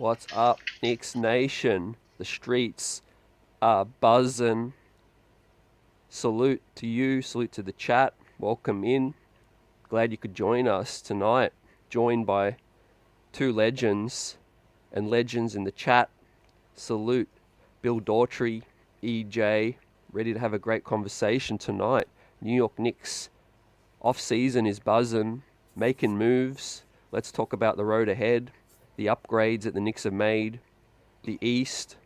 What's up, Knicks Nation? The streets are buzzing. Salute to you, salute to the chat. Welcome in. Glad you could join us tonight. Joined by two legends and legends in the chat. Salute Bill Daughtry, EJ. Ready to have a great conversation tonight. New York Knicks offseason is buzzing, making moves. Let's talk about the road ahead, the upgrades that the Knicks have made, the East,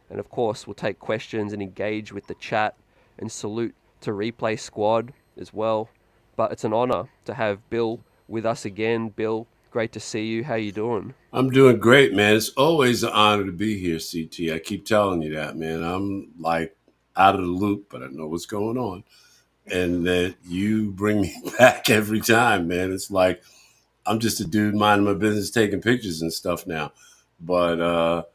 and of course, we'll take questions and engage with the chat, and salute to Replay Squad as well. But it's an honor to have Bill with us again. Bill, great to see you. How you doing? I'm doing great, man. It's always an honor to be here, CT. I keep telling you that, man. I'm like out of the loop, but I know what's going on. And that you bring me back every time, man. It's like I'm just a dude minding my business, taking pictures and stuff now. But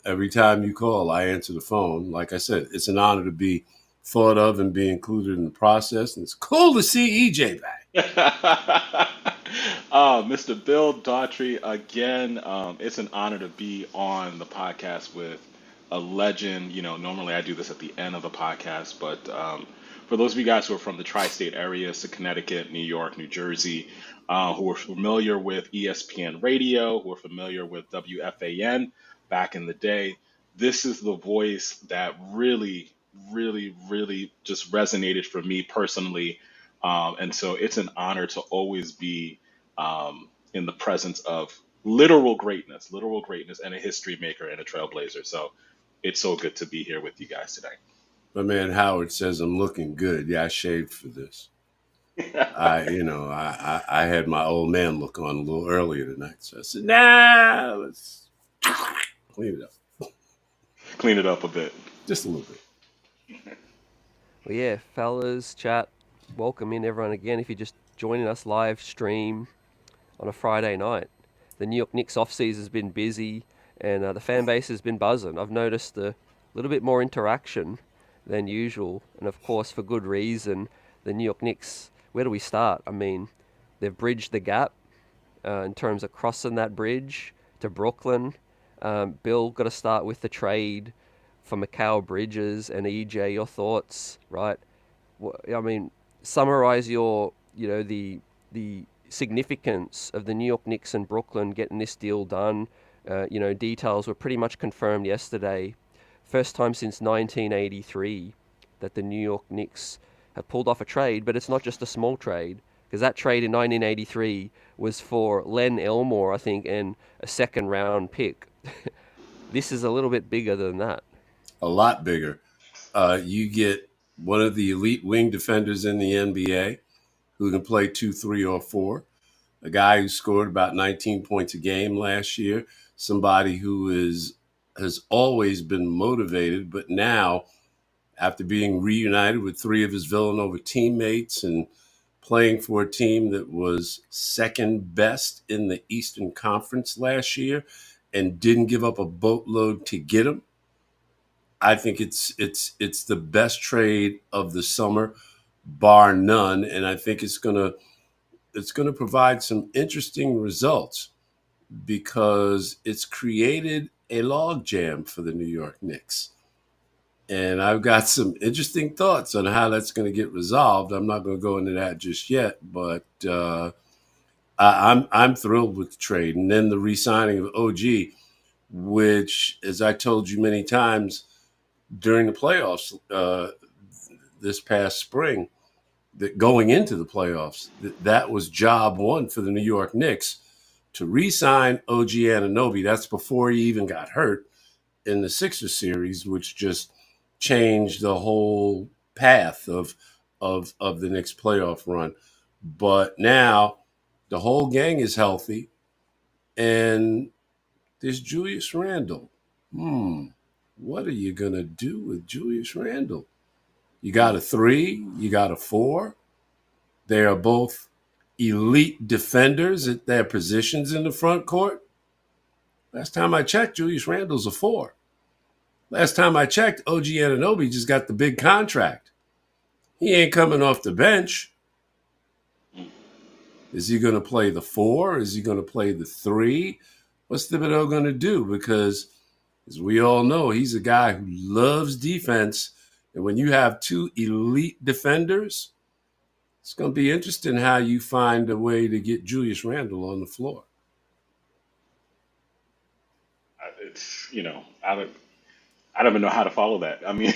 every time you call, I answer the phone. Like I said, it's an honor to be thought of and be included in the process. And it's cool to see EJ back. Mr. Bill Daughtry, again, it's an honor to be on the podcast with a legend. Normally I do this at the end of the podcast, but for those of you guys who are from the tri-state areas, so Connecticut, New York, New Jersey, who are familiar with ESPN Radio, who are familiar with WFAN back in the day, this is the voice that really, really, really just resonated for me personally. And so it's an honor to always be in the presence of literal greatness, and a history maker and a trailblazer. So it's so good to be here with you guys My man Howard says I'm looking good. Yeah, I shaved for this. today. I had my old man look on a little earlier tonight. So I said, nah, let's clean it up Clean it up a bit. just a little bit. Well, yeah, fellas, chat, welcome in everyone again. If you're just joining us live stream on a Friday night, the New York Knicks off-season has been busy, and the fan base has been buzzing. I've noticed a little bit more interaction than usual, and of course for good reason. The New York Knicks, where do we start? I mean, they've bridged the gap in terms of crossing that bridge to Brooklyn. Bill, got to start with the trade for Mikal Bridges and EJ. Your thoughts, right? I mean, summarize the significance of the New York Knicks and Brooklyn getting this deal done. Details were pretty much confirmed yesterday. First time since 1983 that the New York Knicks have pulled off a trade, but it's not just a small trade, because that trade in 1983 was for Len Elmore, I think, and a second round pick. This is a little bit bigger than that. A lot bigger. You get one of the elite wing defenders in the NBA who can play 2, 3, or 4. A guy who scored about 19 points a game last year. Somebody who has always been motivated, but now, after being reunited with 3 of his Villanova teammates and playing for a team that was second best in the Eastern Conference last year and didn't give up a boatload to get him, I think it's the best trade of the summer, bar none, and I think it's gonna provide some interesting results because it's created a logjam for the New York Knicks. And I've got some interesting thoughts on how that's going to get resolved. I'm not going to go into that just yet, but I'm thrilled with the trade. And then the re-signing of OG, which, as I told you many times during the playoffs this past spring, that going into the playoffs, that was job one for the New York Knicks to re-sign OG Anunoby. That's before he even got hurt in the Sixers series, which just changed the whole path of the Knicks playoff run. But now the whole gang is healthy, and there's Julius Randle. What are you gonna do with Julius Randle? You got a 3, you got a 4. They are both elite defenders at their positions in the front court. Last time I checked, Julius Randle's a 4. Last time I checked, OG Anunoby just got the big contract. He ain't coming off the bench. Is he going to play the 4? Is he going to play the 3? What's Thibodeau going to do? Because, as we all know, he's a guy who loves defense. And when you have two elite defenders, it's going to be interesting how you find a way to get Julius Randle on the floor. It's I don't even know how to follow that. I mean,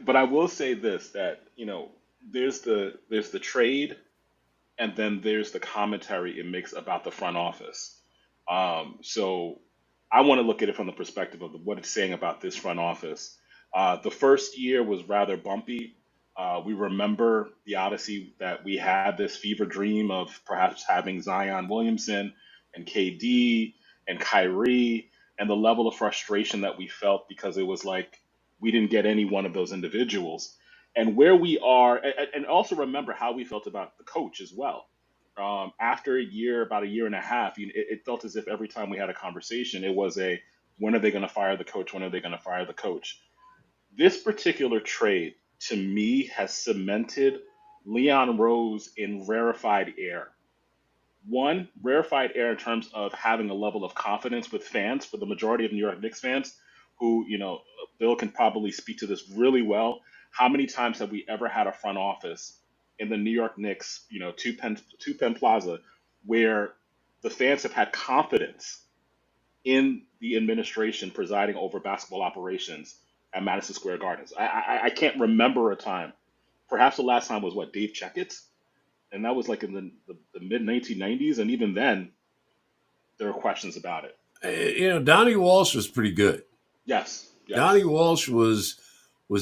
but I will say this, that there's the trade, and then there's the commentary it makes about the front office. So I want to look at it from the perspective of what it's saying about this front office. The first year was rather bumpy. We remember the odyssey that we had, this fever dream of perhaps having Zion Williamson and KD and Kyrie, and the level of frustration that we felt because it was like we didn't get any one of those individuals. And where we are, and also remember how we felt about the coach as well. After a year, about a year and a half, it felt as if every time we had a conversation, it was a, when are they going to fire the coach? When are they going to fire the coach? This particular trade, to me, has cemented Leon Rose in rarefied air. One, rarefied air in terms of having a level of confidence with fans, for the majority of New York Knicks fans, who, Bill can probably speak to this really well. How many times have we ever had a front office in the New York Knicks, two Penn Plaza, where the fans have had confidence in the administration presiding over basketball operations at Madison Square Gardens? I can't remember a time. Perhaps the last time was what, Dave Checketts, and that was like in the mid 1990s, and even then there were questions about it. Donnie Walsh was pretty good. Yes, Donnie yes, Walsh was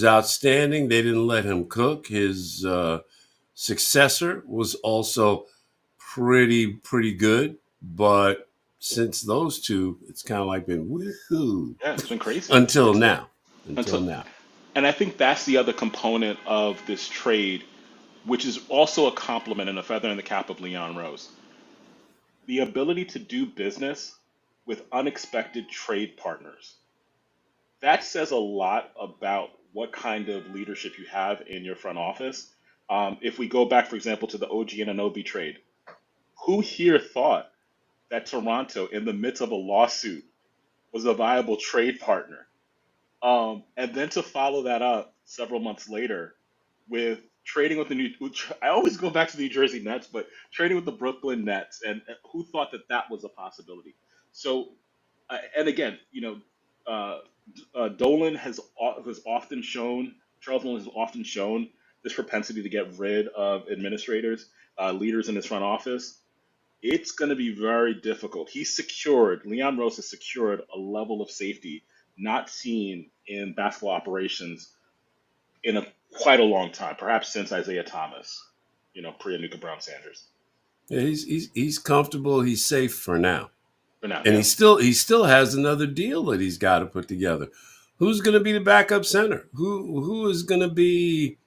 outstanding. They didn't let him cook. His successor was also pretty good. But since those two, it's kind of like been woohoo yeah, it's been crazy. until It's now. Until until, now. and I think that's the other component of this trade, which is also a compliment and a feather in the cap of Leon Rose. The ability to do business with unexpected trade partners. That says a lot about what kind of leadership you have in your front office. If we go back, for example, to the OG and Anobi trade, who here thought that Toronto, in the midst of a lawsuit, was a viable trade partner? And then to follow that up several months later with trading with I always go back to the New Jersey Nets, but trading with the Brooklyn Nets, and who thought that that was a possibility? So, and again, uh, Dolan has often shown, Charles Dolan has often shown this propensity to get rid of administrators, leaders in his front office. It's going to be very difficult. Leon Rose has secured a level of safety not seen in basketball operations in quite a long time, perhaps since Isaiah Thomas, pre Anuka Brown Sanders. Yeah, he's comfortable. He's safe for now. For now, And yeah. he still has another deal that he's got to put together. Who's going to be the backup center? Who is going to be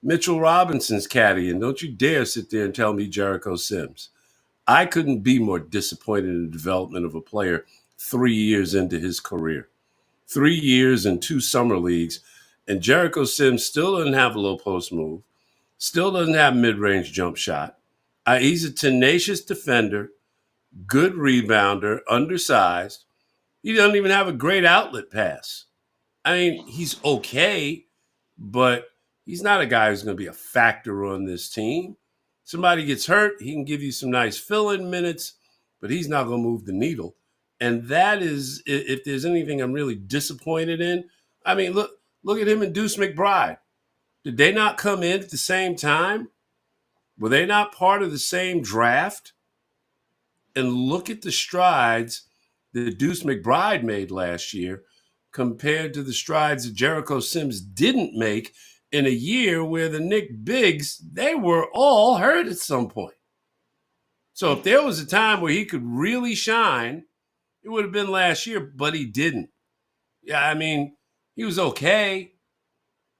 Mitchell Robinson's caddy? And don't you dare sit there and tell me Jericho Sims. I couldn't be more disappointed in the development of a player 3 years into his career. 3 years and 2 summer leagues, and Jericho Sims still doesn't have a low post move, still doesn't have mid-range jump shot. He's a tenacious defender, good rebounder, undersized. He doesn't even have a great outlet pass. I mean, he's okay, but he's not a guy who's going to be a factor on this team. Somebody gets hurt, he can give you some nice fill-in minutes, but he's not going to move the needle. And that is, if there's anything I'm really disappointed in, I mean, look at him and Deuce McBride. Did they not come in at the same time? Were they not part of the same draft? And look at the strides that Deuce McBride made last year compared to the strides that Jericho Sims didn't make in a year where the Knick Bigs, they were all hurt at some point. So if there was a time where he could really shine, it would have been last year, but he didn't. Yeah, I mean, he was okay,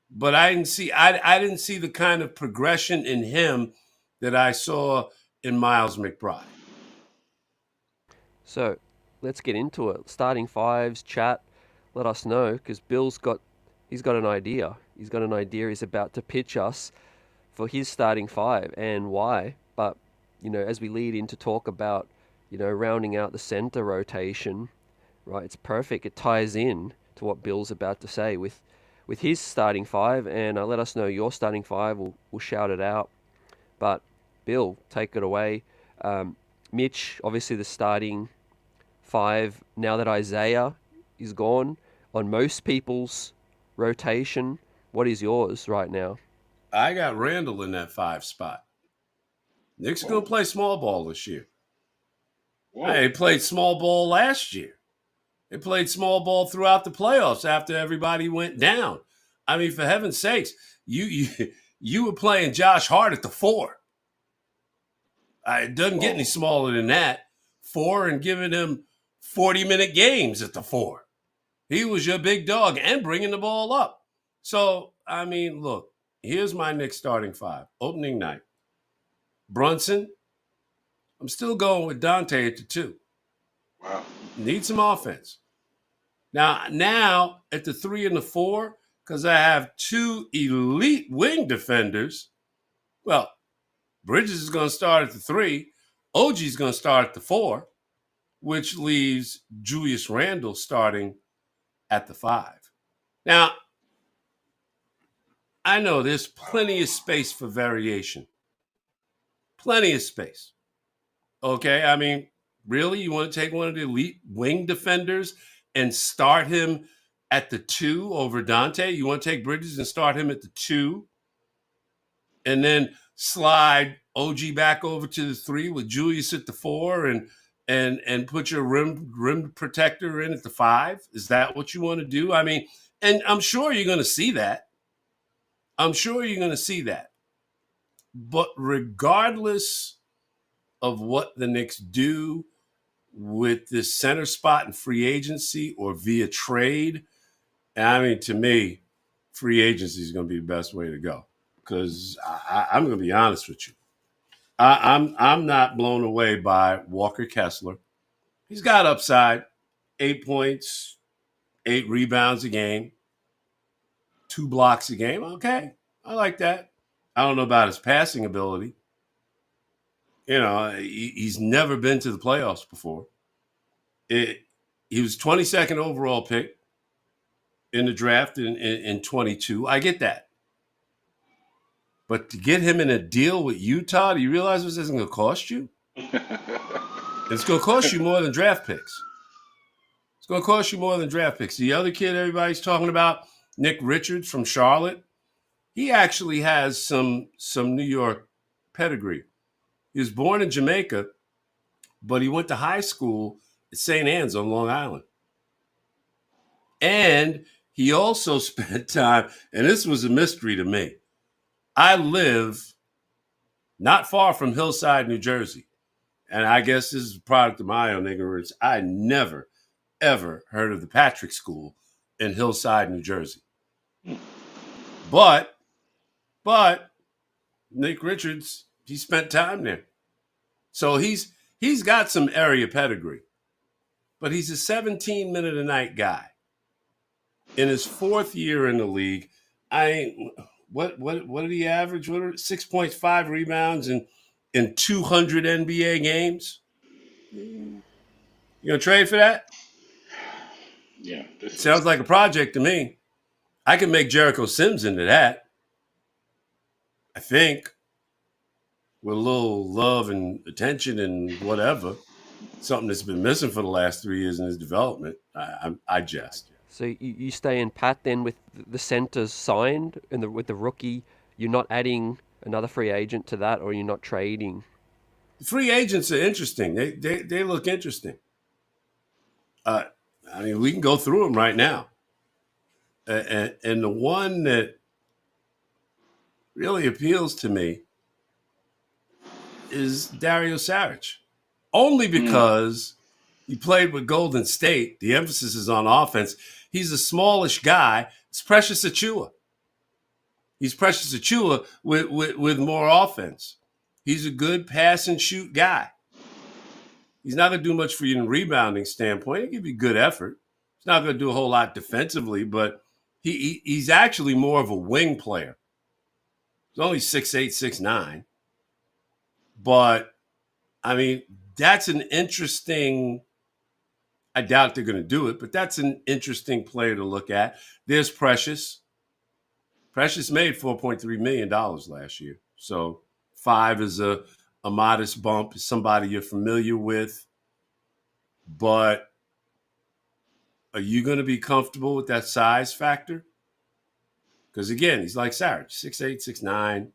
but I didn't see the kind of progression in him that I saw in Miles McBride. So let's get into it. Starting fives, chat. Let us know, because he's got an idea. He's got an idea. He's about to pitch us for his starting five and why. But as we lead in to talk about rounding out the center rotation, right? It's perfect. It ties in to what Bill's about to say with his starting five, and let us know your starting five. We'll shout it out. But Bill, take it away. Mitch, obviously the starting five. Now that Isaiah is gone on most people's rotation, what is yours right now? I got Randall in that 5 spot. Knicks are going to Whoa. play small ball this year. Whoa. They played small ball last year. They played small ball throughout the playoffs after everybody went down. I mean, for heaven's sakes, you were playing Josh Hart at the 4. It doesn't get any Whoa. smaller than that. 4 and giving him 40-minute games at the 4. He was your big dog and bringing the ball up. So, I mean, look, here's my Knicks starting 5. Opening night. Brunson. I'm still going with Dante at the 2. Wow. Need some offense. Now at the 3 and the 4, because I have 2 elite wing defenders, well, Bridges is going to start at the 3. OG is going to start at the 4, which leaves Julius Randle starting at the 5. Now, I know there's plenty of space for variation. Plenty of space. Okay, I mean, really? You want to take one of the elite wing defenders and start him at the 2 over Dante? You want to take Bridges and start him at the 2 and then slide OG back over to the 3 with Julius at the 4 and put your rim protector in at the 5? Is that what you want to do? I mean, and I'm sure you're going to see that. But regardless of what the Knicks do with this center spot in free agency or via trade, I mean, to me, free agency is going to be the best way to go. Because I'm going to be honest with you, I'm not blown away by Walker Kessler. He's got upside, 8 points, 8 rebounds a game, 2 blocks a game. Okay, I like that. I don't know about his passing ability. He's never been to the playoffs before. He was 22nd overall pick in the draft in 22. I get that. But to get him in a deal with Utah, do you realize this isn't going to cost you? It's going to cost you more than draft picks. The other kid everybody's talking about, Nick Richards from Charlotte, he actually has some New York pedigree. He was born in Jamaica, but he went to high school at St. Anne's on Long Island. And he also spent time, and this was a mystery to me. I live not far from Hillside, New Jersey. And I guess this is a product of my own ignorance. I never, ever heard of the Patrick School in Hillside, New Jersey. But Nick Richards, he spent time there. So he's got some area pedigree. But he's a 17-minute-a-night guy. In his 4th year in the league, what did he average? 6.5 rebounds in 200 NBA games? You gonna trade for that? Yeah. Sounds like a project to me. I can make Jericho Sims into that. I think. With a little love and attention and whatever. Something that's been missing for the last 3 years in his development. I jest. So you stay in pat then with the centers signed and with the rookie. You're not adding another free agent to that, or you're not trading. The free agents are interesting. They look interesting. I mean, we can go through them right now. And the one that really appeals to me is Dario Saric. Only because he played with Golden State. The emphasis is on offense. He's a smallish guy. It's Precious Achiuwa. He's Precious Achiuwa with more offense. He's a good pass and shoot guy. He's not going to do much for you in a rebounding standpoint. He'll give you good effort. He's not going to do a whole lot defensively, but he's actually more of a wing player. He's only 6'8", 6'9". But, I mean, that's an interesting. I doubt they're going to do it, but that's an interesting player to look at. There's Precious. Precious made $4.3 million last year, so 5 is a modest bump. Somebody you're familiar with, but are you going to be comfortable with that size factor? Because again, he's like Sarich, 6'8",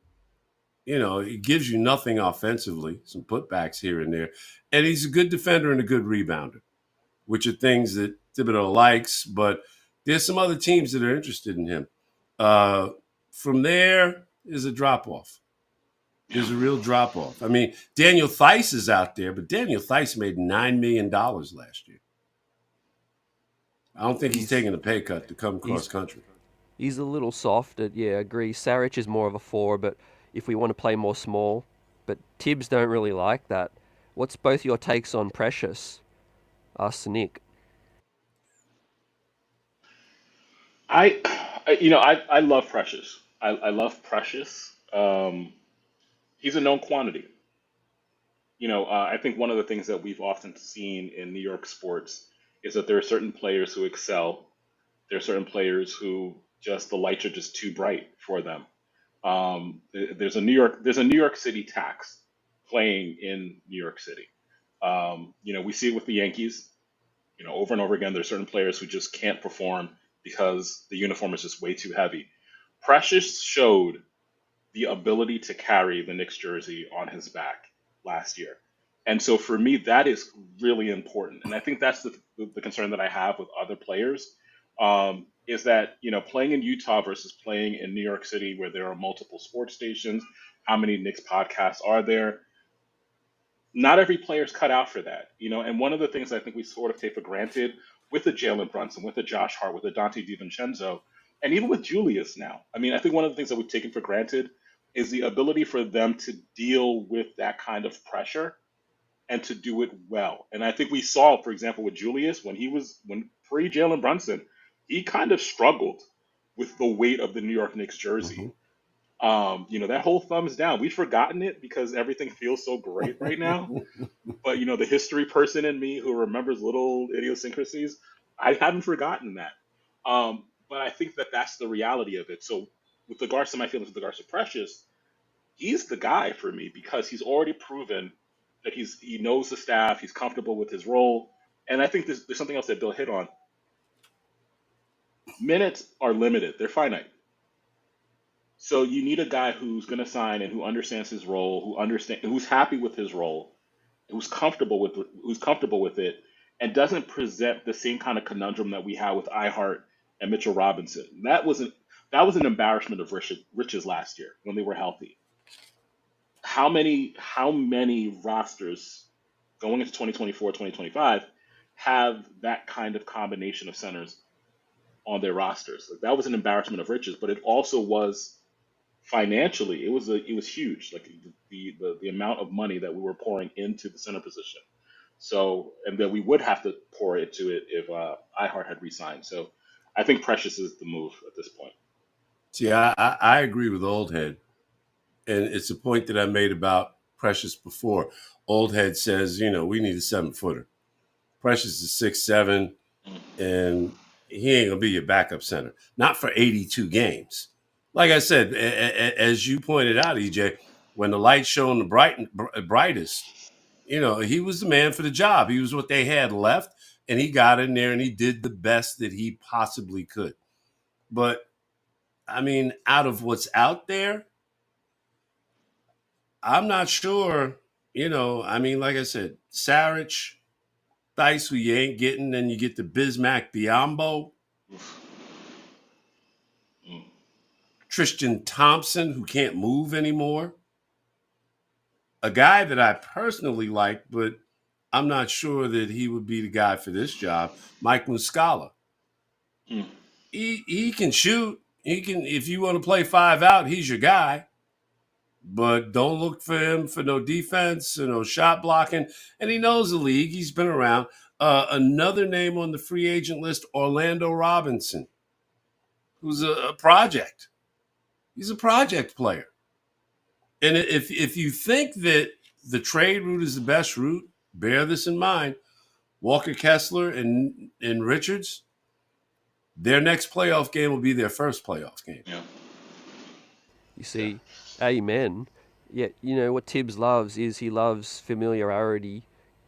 6'9". He gives you nothing offensively, some putbacks here and there. And he's a good defender and a good rebounder, which are things that Thibodeau likes. But there's some other teams that are interested in him. From there is a drop-off. There's a real drop-off. I mean, Daniel Theis is out there, but Daniel Theis made $9 million last year. I don't think he's taking a pay cut to come cross country. He's a little soft. Yeah, I agree. Sarich is more of a 4, but if we want to play more small, but Tibbs don't really like that. What's both your takes on Precious? Ask Nick. I love Precious. I love Precious. He's a known quantity. I think one of the things that we've often seen in New York sports is that there are certain players who excel. There are certain players who just the lights are just too bright for them. There's a New York City tax playing in New York City. We see it with the Yankees. Over and over again, there's certain players who just can't perform because the uniform is just way too heavy. Precious showed the ability to carry the Knicks jersey on his back last year. And so for me, that is really important. And I think that's the concern that I have with other players, is that, playing in Utah versus playing in New York City where there are multiple sports stations, how many Knicks podcasts are there? Not every player's cut out for that, and one of the things I think we sort of take for granted with the Jalen Brunson, with the Josh Hart, with the Dante DiVincenzo, and even with Julius now. I mean, I think one of the things that we've taken for granted is the ability for them to deal with that kind of pressure and to do it well. And I think we saw, for example, with Julius, when pre Jalen Brunson, he kind of struggled with the weight of the New York Knicks jersey. That whole thumbs down, we've forgotten it because everything feels so great right now. But, the history person in me who remembers little idiosyncrasies, I haven't forgotten that. But I think that that's the reality of it. So with regards to my feelings with regards to Precious, he's the guy for me because he's already proven that he knows the staff, he's comfortable with his role. And I think there's something else that Bill hit on. Minutes are limited, they're finite. So you need a guy who's going to sign and who understands his role, who's happy with his role, who's comfortable with it, and doesn't present the same kind of conundrum that we had with iHeart and Mitchell Robinson. That was an embarrassment of riches last year when they were healthy. How many rosters going into 2024, 2025 have that kind of combination of centers on their rosters? Like, that was an embarrassment of riches, but it also was financially, it was huge. Like the amount of money that we were pouring into the center position. So, and that we would have to pour into it if iHeart had re-signed. So, I think Precious is the move at this point. See, I agree with Oldhead, and it's a point that I made about Precious before. Oldhead says, we need a 7-footer. Precious is 6'7", and he ain't gonna be your backup center, not for 82 games. Like I said, as you pointed out, EJ, when the lights shone the brightest, he was the man for the job. He was what they had left, and he got in there and he did the best that he possibly could. But I mean, out of what's out there, I'm not sure. Like I said, Sarich, Theis, who you ain't getting, then you get the Bismack Biyombo, Tristan Thompson, who can't move anymore. A guy that I personally like, but I'm not sure that he would be the guy for this job, Mike Muscala. He can shoot. He can, if you want to play 5 out, he's your guy. But don't look for him for no defense or no shot blocking. And he knows the league. He's been around. Another name on the free agent list, Orlando Robinson, who's a project. He's a project player. And if you think that the trade route is the best route, bear this in mind. Walker Kessler and Richards, their next playoff game will be their first playoff game. Yeah. You Yeah. see, amen. Yeah, you know what Tibbs loves is he loves familiarity,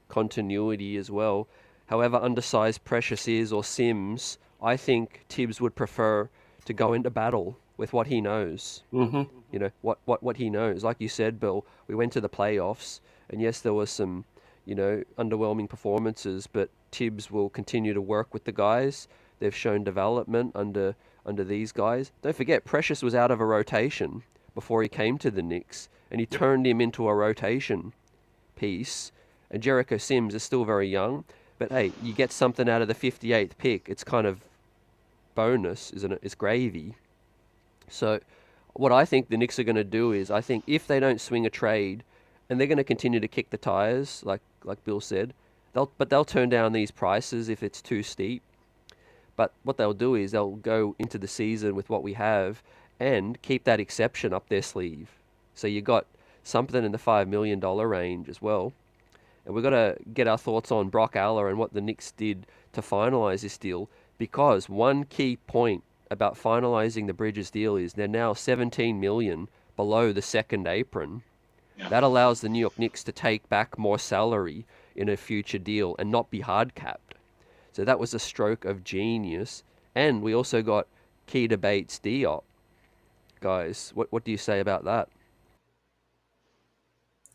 continuity as well. However undersized Precious is or Sims, I think Tibbs would prefer to go into battle with what he knows. Mm-hmm. You know, what he knows. Like you said, Bill, we went to the playoffs, and yes, there was some, underwhelming performances, but Tibbs will continue to work with the guys. They've shown development under these guys. Don't forget, Precious was out of a rotation before he came to the Knicks, and he Yep. turned him into a rotation piece. And Jericho Sims is still very young, but hey, you get something out of the 58th pick. It's kind of bonus, isn't it? It's gravy. So, what I think the Knicks are going to do is, I think if they don't swing a trade, and they're going to continue to kick the tires, like Bill said, they'll turn down these prices if it's too steep. But what they'll do is they'll go into the season with what we have and keep that exception up their sleeve. So you got something in the $5 million range as well. And we've got to get our thoughts on Brock Aller and what the Knicks did to finalise this deal, because one key point about finalising the Bridges deal is they're now 17 million below the second apron. Yeah. That allows the New York Knicks to take back more salary in a future deal and not be hard capped. So that was a stroke of genius. And we also got Keita Bates-Diop. Guys, what do you say about that?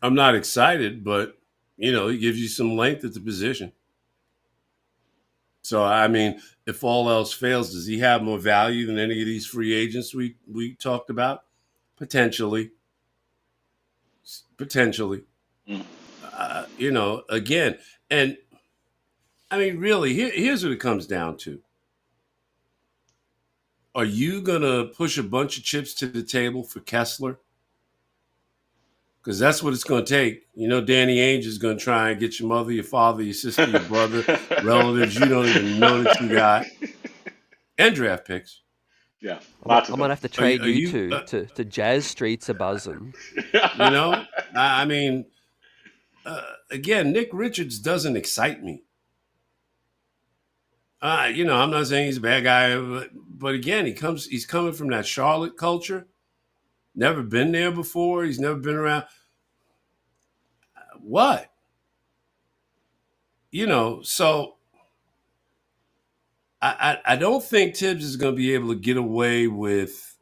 I'm not excited, but it gives you some length at the position. So I mean, if all else fails, does he have more value than any of these free agents we talked about? Potentially. Potentially. Mm. Again, and I mean, really, here's what it comes down to. Are you going to push a bunch of chips to the table for Kessler? Because that's what it's going to take. Danny Ainge is going to try and get your mother, your father, your sister, your brother, relatives you don't even know that you got, and draft picks. Yeah, I lots of might them. have to trade Are you you, two to Jazz Streets a buzzing. I mean, again, Nick Richards doesn't excite me. I'm not saying he's a bad guy, but again, he's coming from that Charlotte culture. Never been there before. He's never been around. What? So I don't think Tibbs is going to be able to get away with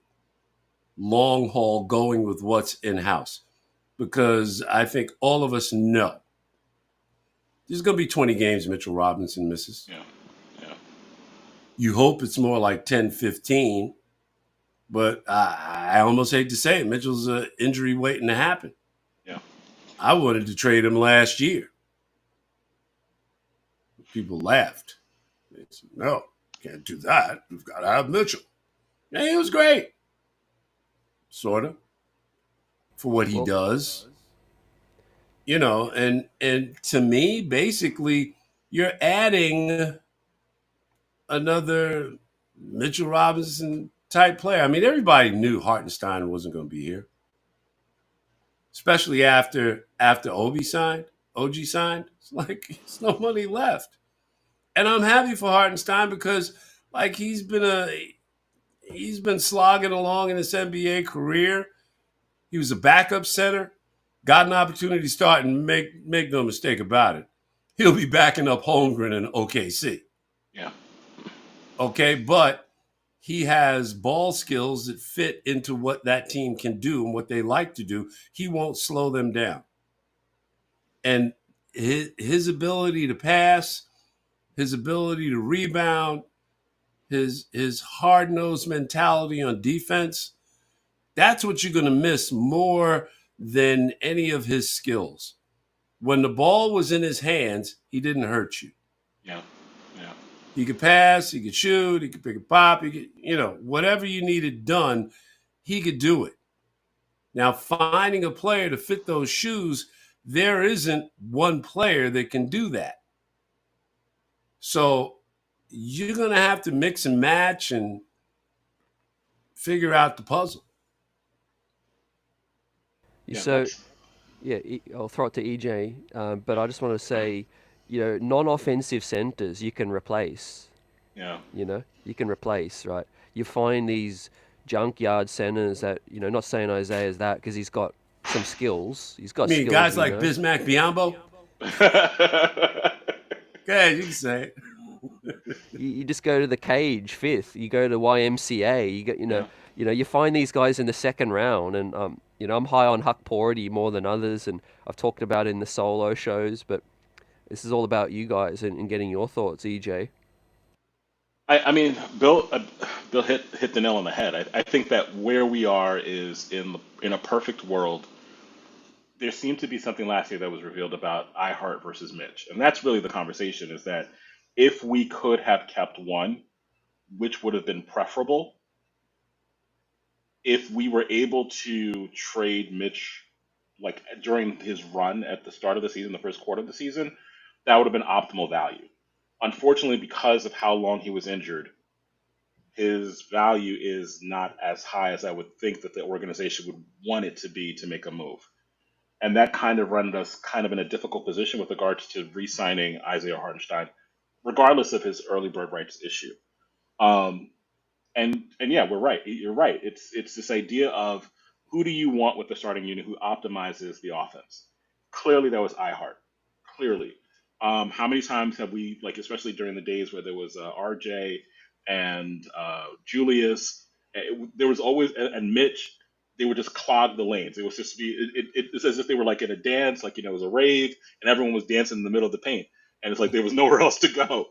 long haul going with what's in house, because I think all of us know there's going to be 20 games Mitchell Robinson misses. Yeah. Yeah. You hope it's more like 10, 15, but I almost hate to say it. Mitchell's an injury waiting to happen. Yeah. I wanted to trade him last year. People laughed. They said, no, can't do that. We've got to have Mitchell. Yeah, he was great. Sort of. For what he Well, does. And to me, basically, you're adding another Mitchell Robinson type player. I mean, everybody knew Hartenstein wasn't going to be here, especially after OG signed. It's like there's no money left, and I'm happy for Hartenstein because like he's been slogging along in his NBA career. He was a backup center, got an opportunity to start, and make no mistake about it, he'll be backing up Holmgren in OKC. Yeah. Okay, but he has ball skills that fit into what that team can do and what they like to do. He won't slow them down. And his ability to pass, his ability to rebound, his hard-nosed mentality on defense, that's what you're going to miss more than any of his skills. When the ball was in his hands, he didn't hurt you. Yeah. Yeah. He could pass, he could shoot, he could pick a pop, he could, whatever you needed done, he could do it. Now, finding a player to fit those shoes, there isn't one player that can do that. So you're going to have to mix and match and figure out the puzzle. Yeah. So Yeah, I'll throw it to EJ, but I just want to say, non-offensive centers you can replace. Yeah. You can replace, right? You find these junkyard centers that, not saying Isaiah's that because he's got some skills. He's You got mean skills, guys like Bismack Biombo? Go ahead, you can say it. You just go to the cage fifth. You go to YMCA. You get Yeah. you find these guys in the second round, and I'm high on Huck Porty more than others, and I've talked about it in the solo shows, but this is all about you guys and getting your thoughts, EJ. I mean, Bill hit the nail on the head. I think that where we are is in a perfect world. There seemed to be something last year that was revealed about iHeart versus Mitch, and that's really the conversation. Is that if we could have kept one, which would have been preferable? If we were able to trade Mitch like during his run at the start of the season, the first quarter of the season, that would have been optimal value. Unfortunately, because of how long he was injured, his value is not as high as I would think that the organization would want it to be to make a move. And that kind of rendered us kind of in a difficult position with regards to re-signing Isaiah Hartenstein, regardless of his early bird rights issue. Um, and yeah, we're right. You're right. It's this idea of who do you want with the starting unit who optimizes the offense. Clearly, that was iHeart. Clearly, how many times have we like, especially during the days where there was RJ and Julius, there was always and Mitch. They would just clog the lanes. It was just be it's as if they were like in a dance, like it was a rave, and everyone was dancing in the middle of the paint, and it's like there was nowhere else to go.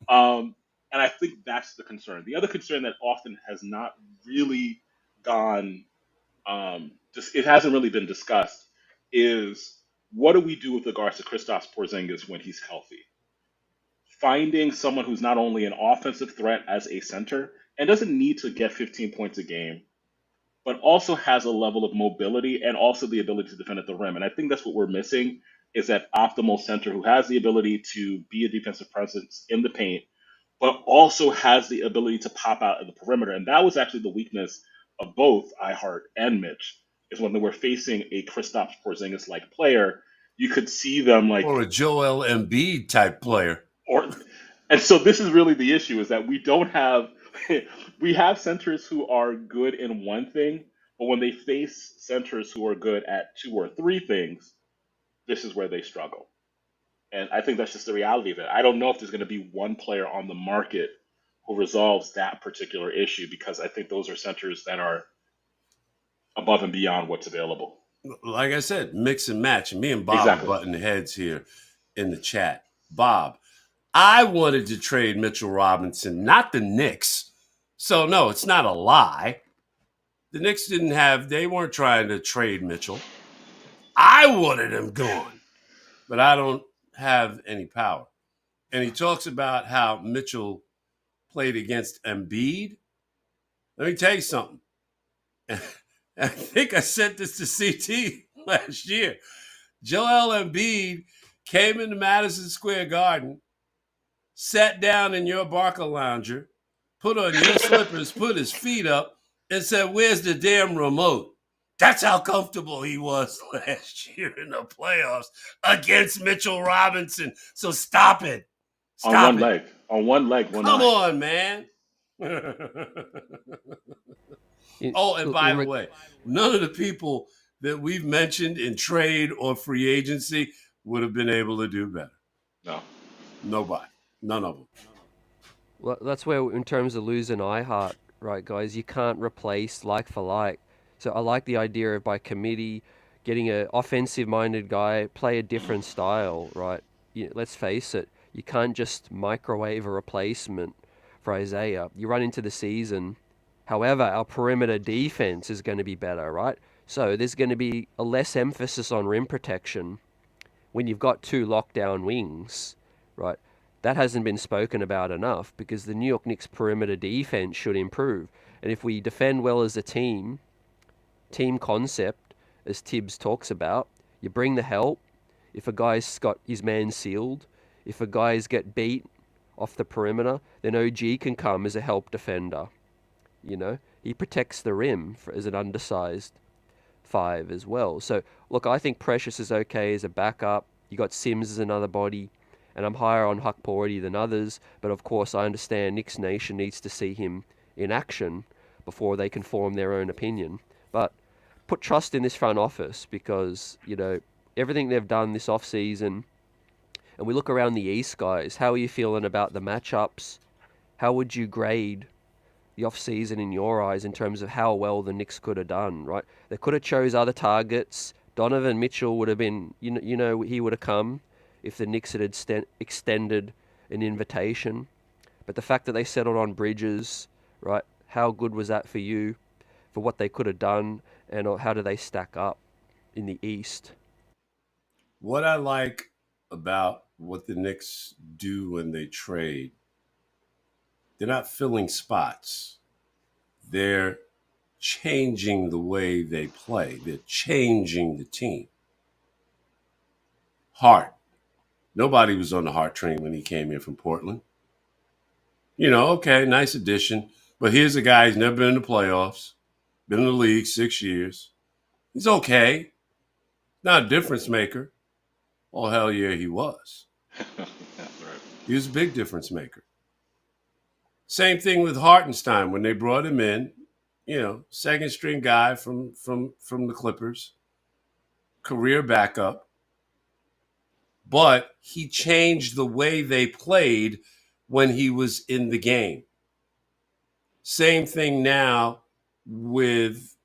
Um, and I think that's the concern. The other concern that often has not really gone, just it hasn't really been discussed, is what do we do with regards to Kristaps Porzingis when he's healthy? Finding someone who's not only an offensive threat as a center and doesn't need to get 15 points a game, but also has a level of mobility and also the ability to defend at the rim. And I think that's what we're missing is that optimal center who has the ability to be a defensive presence in the paint but also has the ability to pop out at the perimeter. And that was actually the weakness of both iHeart and Mitch, is when they were facing a Kristaps Porzingis like player, you could see them like Or a Joel Embiid type player. or and so this is really the issue is that we don't have we have centers who are good in one thing, but when they face centers who are good at two or three things, this is where they struggle. And I think that's just the reality of it. I don't know if there's going to be one player on the market who resolves that particular issue because I think those are centers that are above and beyond what's available. Like I said, mix and match. Me and Bob are Exactly. butting heads here in the chat. Bob, I wanted to trade Mitchell Robinson, not the Knicks. So, no, it's not a lie. The Knicks they weren't trying to trade Mitchell. I wanted him gone, but I don't have any power. And he talks about how Mitchell played against Embiid. Let me tell you something. I think I sent this to CT last year. Joel Embiid came into Madison Square Garden, sat down in your Barca lounger, put on your slippers, put his feet up, and said, "Where's the damn remote?" That's how comfortable he was last year in the playoffs against Mitchell Robinson. So stop it. On Stop one it. leg. On one leg, one Come eye. on, man. In, Oh, and by in the re- way, none of the people that we've mentioned in trade or free agency would have been able to do better. No. Nobody. None of them. Well, that's where, in terms of losing iHeart, right, guys, you can't replace like for like. So I like the idea of by committee, getting a offensive-minded guy, play a different style, right? Let's face it, you can't just microwave a replacement for Isaiah. You run into the season. However, our perimeter defense is going to be better, right? So there's going to be a less emphasis on rim protection when you've got two lockdown wings, right? That hasn't been spoken about enough because the New York Knicks perimeter defense should improve. And if we defend well as a team concept, as Tibbs talks about, you bring the help. If a guy's got his man sealed, if a guy's get beat off the perimeter, then OG can come as a help defender. He protects the rim as an undersized 5 as well. So, look, I think Precious is okay as a backup. You got Sims as another body, and I'm higher on Huck Porty than others. But of course, I understand Knicks Nation needs to see him in action before they can form their own opinion. But put trust in this front office because, everything they've done this off-season, and we look around the East, guys, how are you feeling about the matchups? How would you grade the off-season in your eyes in terms of how well the Knicks could have done, right? They could have chose other targets. Donovan Mitchell would have been, he would have come if the Knicks had extended an invitation. But the fact that they settled on Bridges, right? How good was that for you, for what they could have done, and how do they stack up in the East? What I like about what the Knicks do when they trade, they're not filling spots. They're changing the way they play. They're changing the team. Hart. Nobody was on the Hart train when he came in from Portland. Okay, nice addition. But here's a guy who's never been in the playoffs, been in the league 6 years. He's okay. Not a difference maker. Oh, hell yeah, he was. Right. He was a big difference maker. Same thing with Hartenstein when they brought him in. Second string guy from the Clippers, career backup. But he changed the way they played when he was in the game. Same thing now with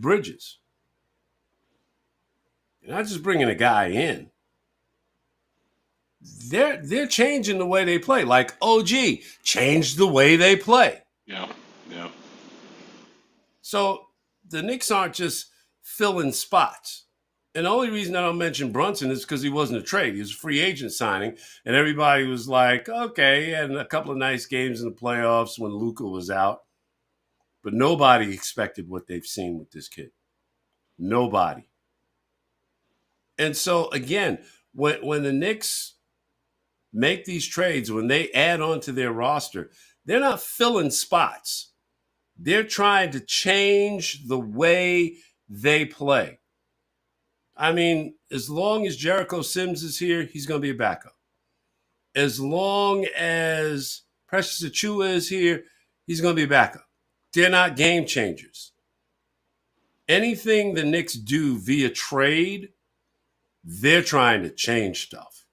Bridges. You're not just bringing a guy in. They're changing the way they play. Like OG changed the way they play. Yeah. Yeah. So the Knicks aren't just filling spots. And the only reason I don't mention Brunson is because he wasn't a trade. He was a free agent signing. And everybody was like, okay, he had a couple of nice games in the playoffs when Luka was out. But nobody expected what they've seen with this kid. Nobody. And so, again, when the Knicks make these trades, when they add on to their roster, they're not filling spots. They're trying to change the way they play. I mean, as long as Jericho Sims is here, he's going to be a backup. As long as Precious Achiuwa is here, he's going to be a backup. They're not game changers. Anything the Knicks do via trade, they're trying to change stuff.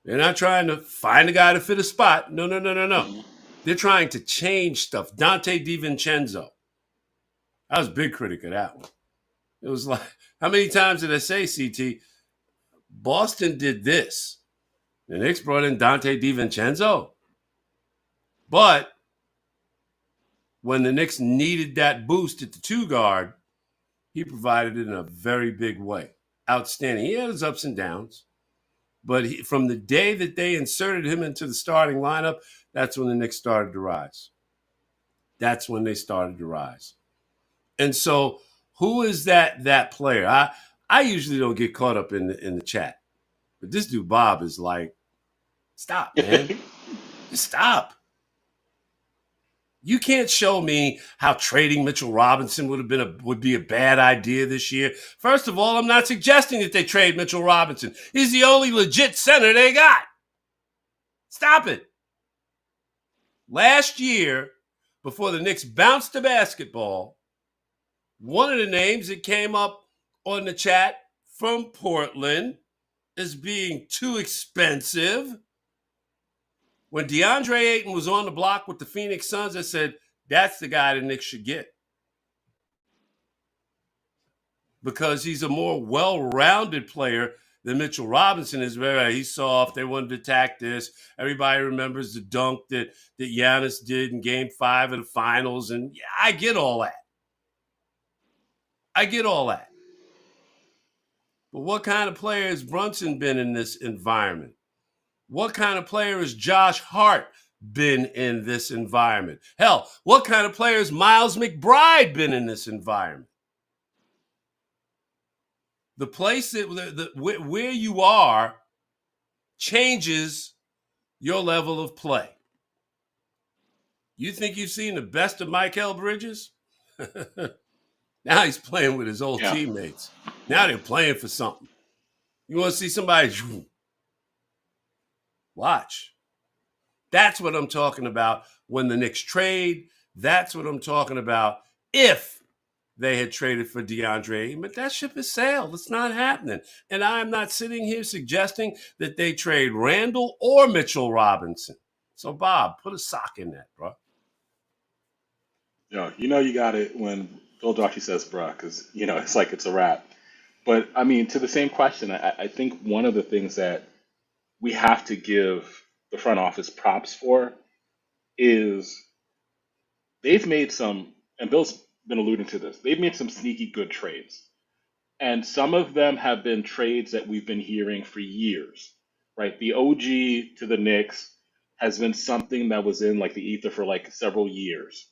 They're not trying to find a guy to fit a spot. No. Mm-hmm. They're trying to change stuff. Dante DiVincenzo. I was a big critic of that one. It was like, how many times did I say, CT, Boston did this? The Knicks brought in Dante DiVincenzo. But when the Knicks needed that boost at the 2 guard, he provided it in a very big way. Outstanding. He had his ups and downs. But from the day that they inserted him into the starting lineup, that's when the Knicks started to rise. That's when they started to rise. And so, who is that player? I usually don't get caught up in the chat, but this dude Bob is like, stop, man, just stop. You can't show me how trading Mitchell Robinson would be a bad idea this year. First of all, I'm not suggesting that they trade Mitchell Robinson. He's the only legit center they got. Stop it. Last year, before the Knicks bounced to basketball, one of the names that came up on the chat from Portland as being too expensive. When DeAndre Ayton was on the block with the Phoenix Suns, I said, that's the guy the Knicks should get. Because he's a more well-rounded player than Mitchell Robinson is. He's soft. They wanted to attack this. Everybody remembers the dunk that Giannis did in Game 5 of the finals. And yeah, I get all that. But what kind of player has Brunson been in this environment? What kind of player has Josh Hart been in this environment? Hell, what kind of player has Miles McBride been in this environment? The place where you are changes your level of play. You think you've seen the best of Mikal Bridges? Now he's playing with his old Yeah. teammates. Now they're playing for something. You want to see somebody? Watch. That's what I'm talking about when the Knicks trade. That's what I'm talking about if they had traded for DeAndre. But that ship has sailed. It's not happening. And I'm not sitting here suggesting that they trade Randall or Mitchell Robinson. So, Bob, put a sock in that, bro. You got it when Bill Daughtry says bruh, because, it's like it's a wrap. But, I mean, to the same question, I think one of the things that we have to give the front office props for is they've made some, and Bill's been alluding to this, they've made some sneaky good trades. And some of them have been trades that we've been hearing for years, right? The OG to the Knicks has been something that was in like the ether for like several years.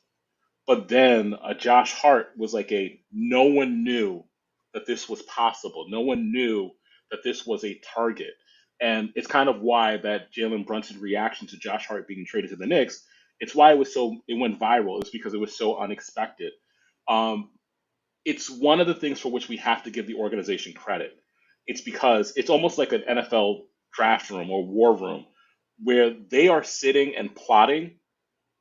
But then Josh Hart was like no one knew that this was possible. No one knew that this was a target. And it's kind of why that Jalen Brunson reaction to Josh Hart being traded to the Knicks, it's why it went viral. It's because it was so unexpected. Um, it's one of the things for which we have to give the organization credit. It's because it's almost like an NFL draft room or war room where they are sitting and plotting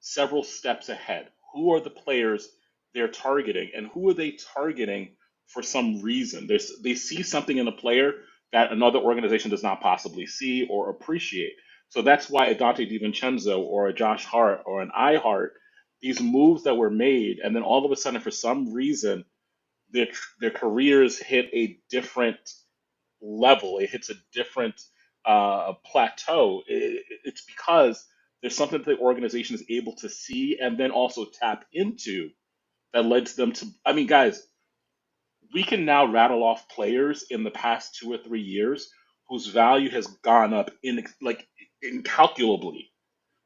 several steps ahead. Who are the players they're targeting, and who are they targeting for some reason? They see something in a player that another organization does not possibly see or appreciate. So that's why a Dante DiVincenzo or a Josh Hart or an iHart, these moves that were made, and then all of a sudden, for some reason, their their careers hit a different level. It hits a different plateau. It's because there's something that the organization is able to see and then also tap into that led to them to. I mean, guys, we can now rattle off players in the past 2 or 3 years whose value has gone up incalculably.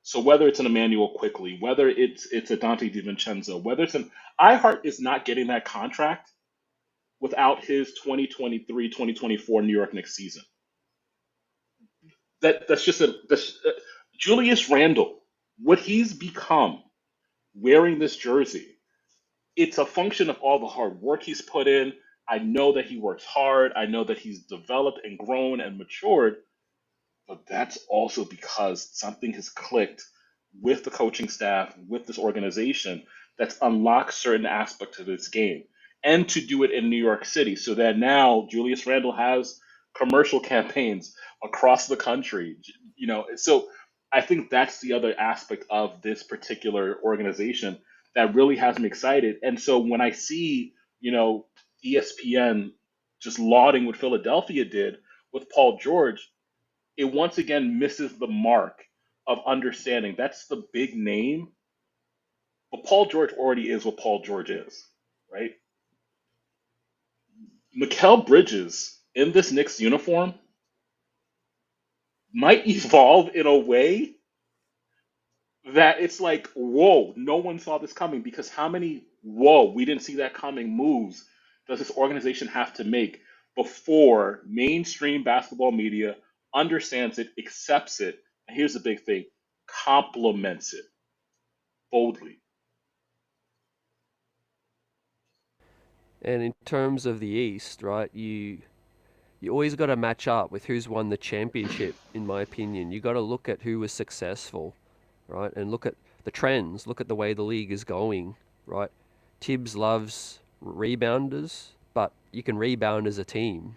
So whether it's an Emmanuel Quickly, whether it's a Dante DiVincenzo, whether it's an iHeart is not getting that contract without his 2023-2024 New York Knicks season. That's just Julius Randle, what he's become wearing this jersey. It's a function of all the hard work he's put in. I know that he works hard. I know that he's developed and grown and matured, but that's also because something has clicked with the coaching staff, with this organization, that's unlocked certain aspects of his game. And to do it in New York City, so that now Julius Randle has commercial campaigns across the country. So I think that's the other aspect of this particular organization that really has me excited. And so when I see, ESPN just lauding what Philadelphia did with Paul George, it once again misses the mark of understanding that's the big name, but Paul George already is what Paul George is, right? Mikal Bridges in this Knicks uniform might evolve in a way that it's like, whoa, no one saw this coming, because how many, whoa, we didn't see that coming moves does this organization have to make before mainstream basketball media understands it, accepts it, and here's the big thing, compliments it boldly. And in terms of the East, right, you always got to match up with who's won the championship, in my opinion. You got to look at who was successful, right, and look at the trends, look at the way the league is going, right? Tibbs loves rebounders, but you can rebound as a team.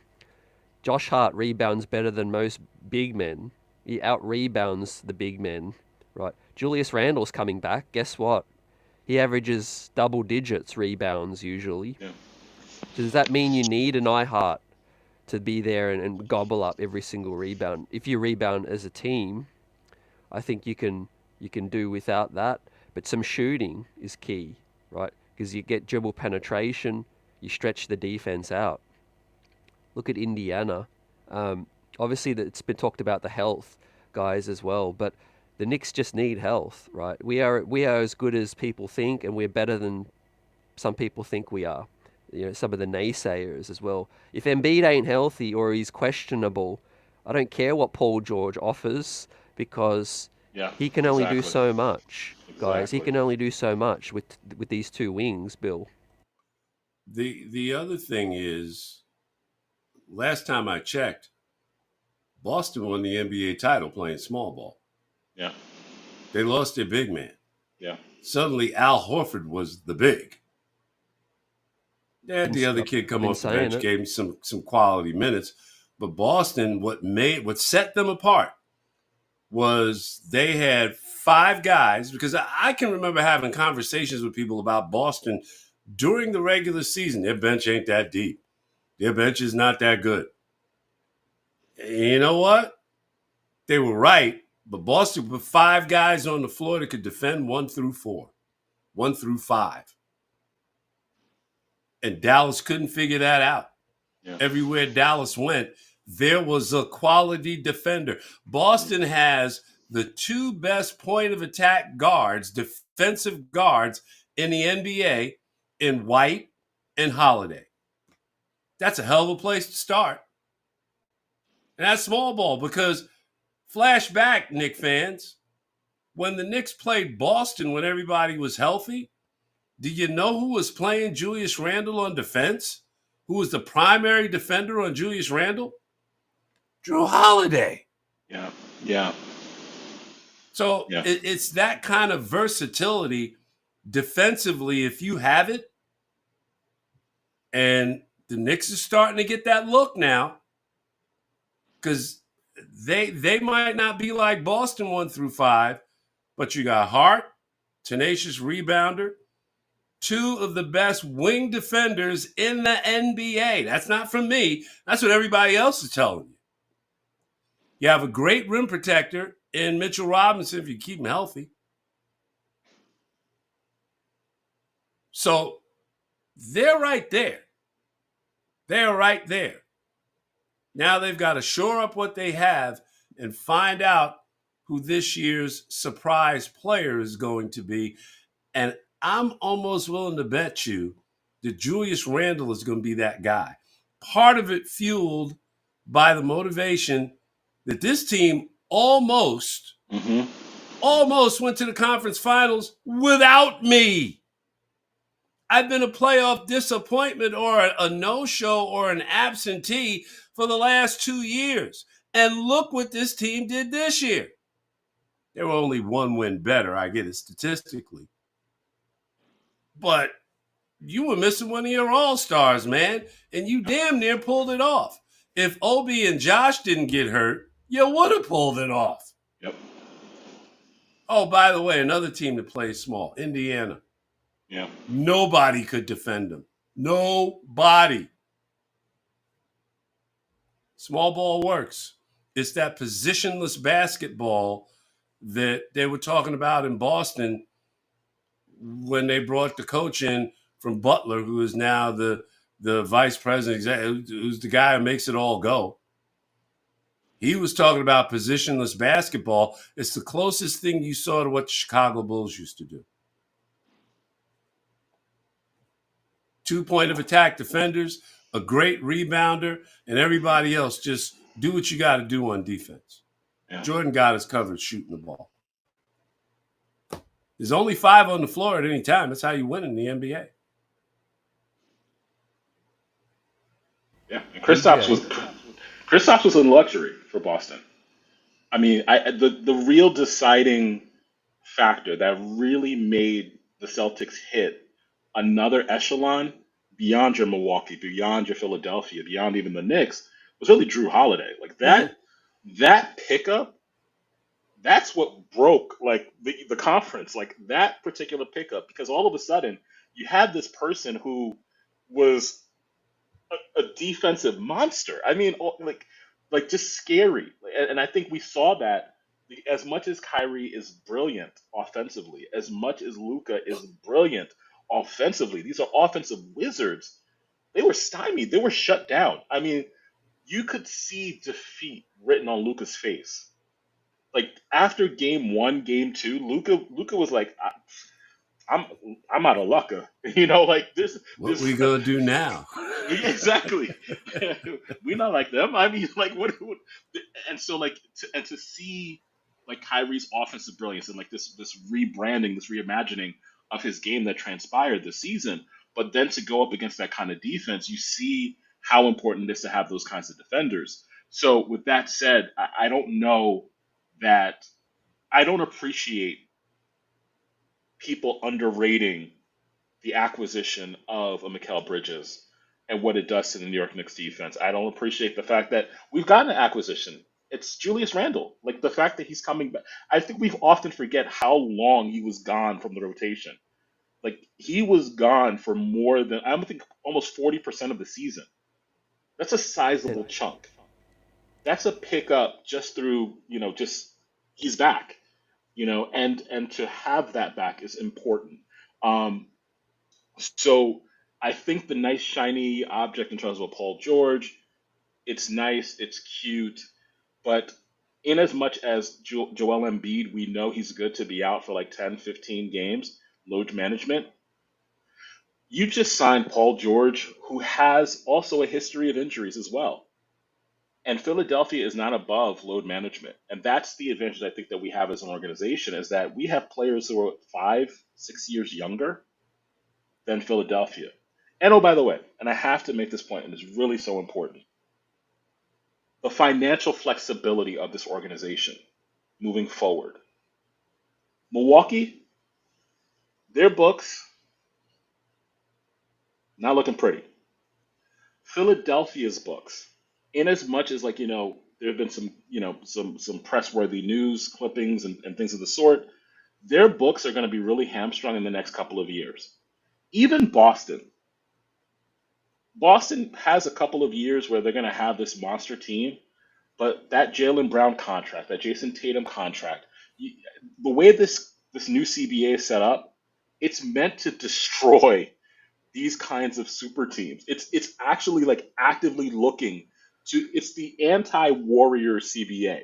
Josh Hart rebounds better than most big men. He out rebounds the big men, right? Julius Randle's coming back. Guess what? He averages double digits rebounds usually. Yeah. Does that mean you need an iHeart to be there and gobble up every single rebound? If you rebound as a team, I think you can do without that. But some shooting is key, right? Because you get dribble penetration, you stretch the defense out. Look at Indiana. Obviously, it's been talked about the health guys as well, but the Knicks just need health, right? We are as good as people think, and we're better than some people think we are. Some of the naysayers as well. If Embiid ain't healthy or he's questionable, I don't care what Paul George offers, because Yeah, he can only do exactly. so much, guys. He Exactly. can only do so much with these two wings, Bill. The other thing is, last time I checked, Boston won the NBA title playing small ball. Yeah. They lost their big man. Yeah. Suddenly, Al Horford was the big. They had the other kid I've come been off the saying bench, it. gave him some quality minutes. But Boston, what set them apart was they had five guys, because I can remember having conversations with people about Boston during the regular season. Their bench ain't that deep. Their bench is not that good. And you know what? They were right, but Boston put five guys on the floor that could defend 1 through 4, 1 through 5. And Dallas couldn't figure that out. Yeah. Everywhere Dallas went, there was a quality defender. Boston has the two best point of attack guards, defensive guards in the NBA in White and Holiday. That's a hell of a place to start. And that's small ball, because flashback, Knicks fans, when the Knicks played Boston when everybody was healthy, do you know who was playing Julius Randle on defense? Who was the primary defender on Julius Randle? Drew Holiday. Yeah. Yeah. So Yeah. it's that kind of versatility defensively, if you have it. And the Knicks are starting to get that look now, because they might not be like Boston 1 through 5, but you got Hart, tenacious rebounder, two of the best wing defenders in the NBA. That's not from me. That's what everybody else is telling you. You have a great rim protector in Mitchell Robinson if you keep him healthy. So they're right there. They're right there. Now they've got to shore up what they have and find out who this year's surprise player is going to be. And I'm almost willing to bet you that Julius Randle is going to be that guy. Part of it fueled by the motivation that this team almost went to the conference finals without me. I've been a playoff disappointment or a no-show or an absentee for the last 2 years. And look what this team did this year. They were only one win better, I get it statistically. But you were missing one of your all-stars, man, and you damn near pulled it off. If Obi and Josh didn't get hurt, you would have pulled it off. Yep. Oh, by the way, another team that plays small, Indiana. Yeah. Nobody could defend them. Nobody. Small ball works. It's that positionless basketball that they were talking about in Boston when they brought the coach in from Butler, who is now the vice president, who's the guy who makes it all go. He was talking about positionless basketball. It's the closest thing you saw to what the Chicago Bulls used to do. 2 point of attack defenders, a great rebounder, and everybody else just do what you got to do on defense. Yeah. Jordan got us covered shooting the ball. There's only 5 on the floor at any time. That's how you win in the NBA. Yeah, and Kristaps was a luxury for Boston. I mean, the real deciding factor that really made the Celtics hit another echelon beyond your Milwaukee, beyond your Philadelphia, beyond even the Knicks was really Drew Holiday. Like that pickup, that's what broke like the conference. Like that particular pickup, because all of a sudden you had this person who was a defensive monster. I mean, like just scary. And I think we saw that as much as Kyrie is brilliant offensively, as much as Luka is brilliant offensively, these are offensive wizards. They were stymied. They were shut down. I mean, you could see defeat written on Luka's face. Like after game 1, game 2, Luka was like, I'm out of luck. You know, like this. What we gonna do now? Exactly. We're not like them. I mean, like what? And so, like, to see like Kyrie's offensive brilliance and like this rebranding, this reimagining of his game that transpired this season But then to go up against that kind of defense, you see how important it is to have those kinds of defenders. So with that said, I don't know that I don't appreciate people underrating the acquisition of a Mikal Bridges and what it does to the New York Knicks defense. I don't appreciate the fact that we've gotten an acquisition. It's Julius Randle. Like the fact that he's coming back. I think we often forget how long he was gone from the rotation. Like he was gone for more than I think almost 40% of the season. That's a And sizable chunk. That's a pickup just through, just he's back, and to have that back is important. Um, So I think the nice shiny object in terms of Paul George, it's nice, it's cute, but in as much as Joel Embiid, we know he's good to be out for like 10, 15 games, load management. You just signed Paul George, who has also a history of injuries as well. And Philadelphia is not above load management. And that's the advantage I think that we have as an organization is that we have players who are 5, 6 years younger than Philadelphia. And oh, by the way, and I have to make this point, and it's really so important the financial flexibility of this organization moving forward. Milwaukee, their books, not looking pretty. Philadelphia's books, in as much as there have been some press worthy news clippings and things of the sort, their books are going to be really hamstrung in the next couple of years. Even Boston has a couple of years where they're going to have this monster team, but that Jalen Brown contract, that Jason Tatum contract, the way this new CBA is set up, it's meant to destroy these kinds of super teams. It's actually like actively looking to. It's the anti-warrior CBA.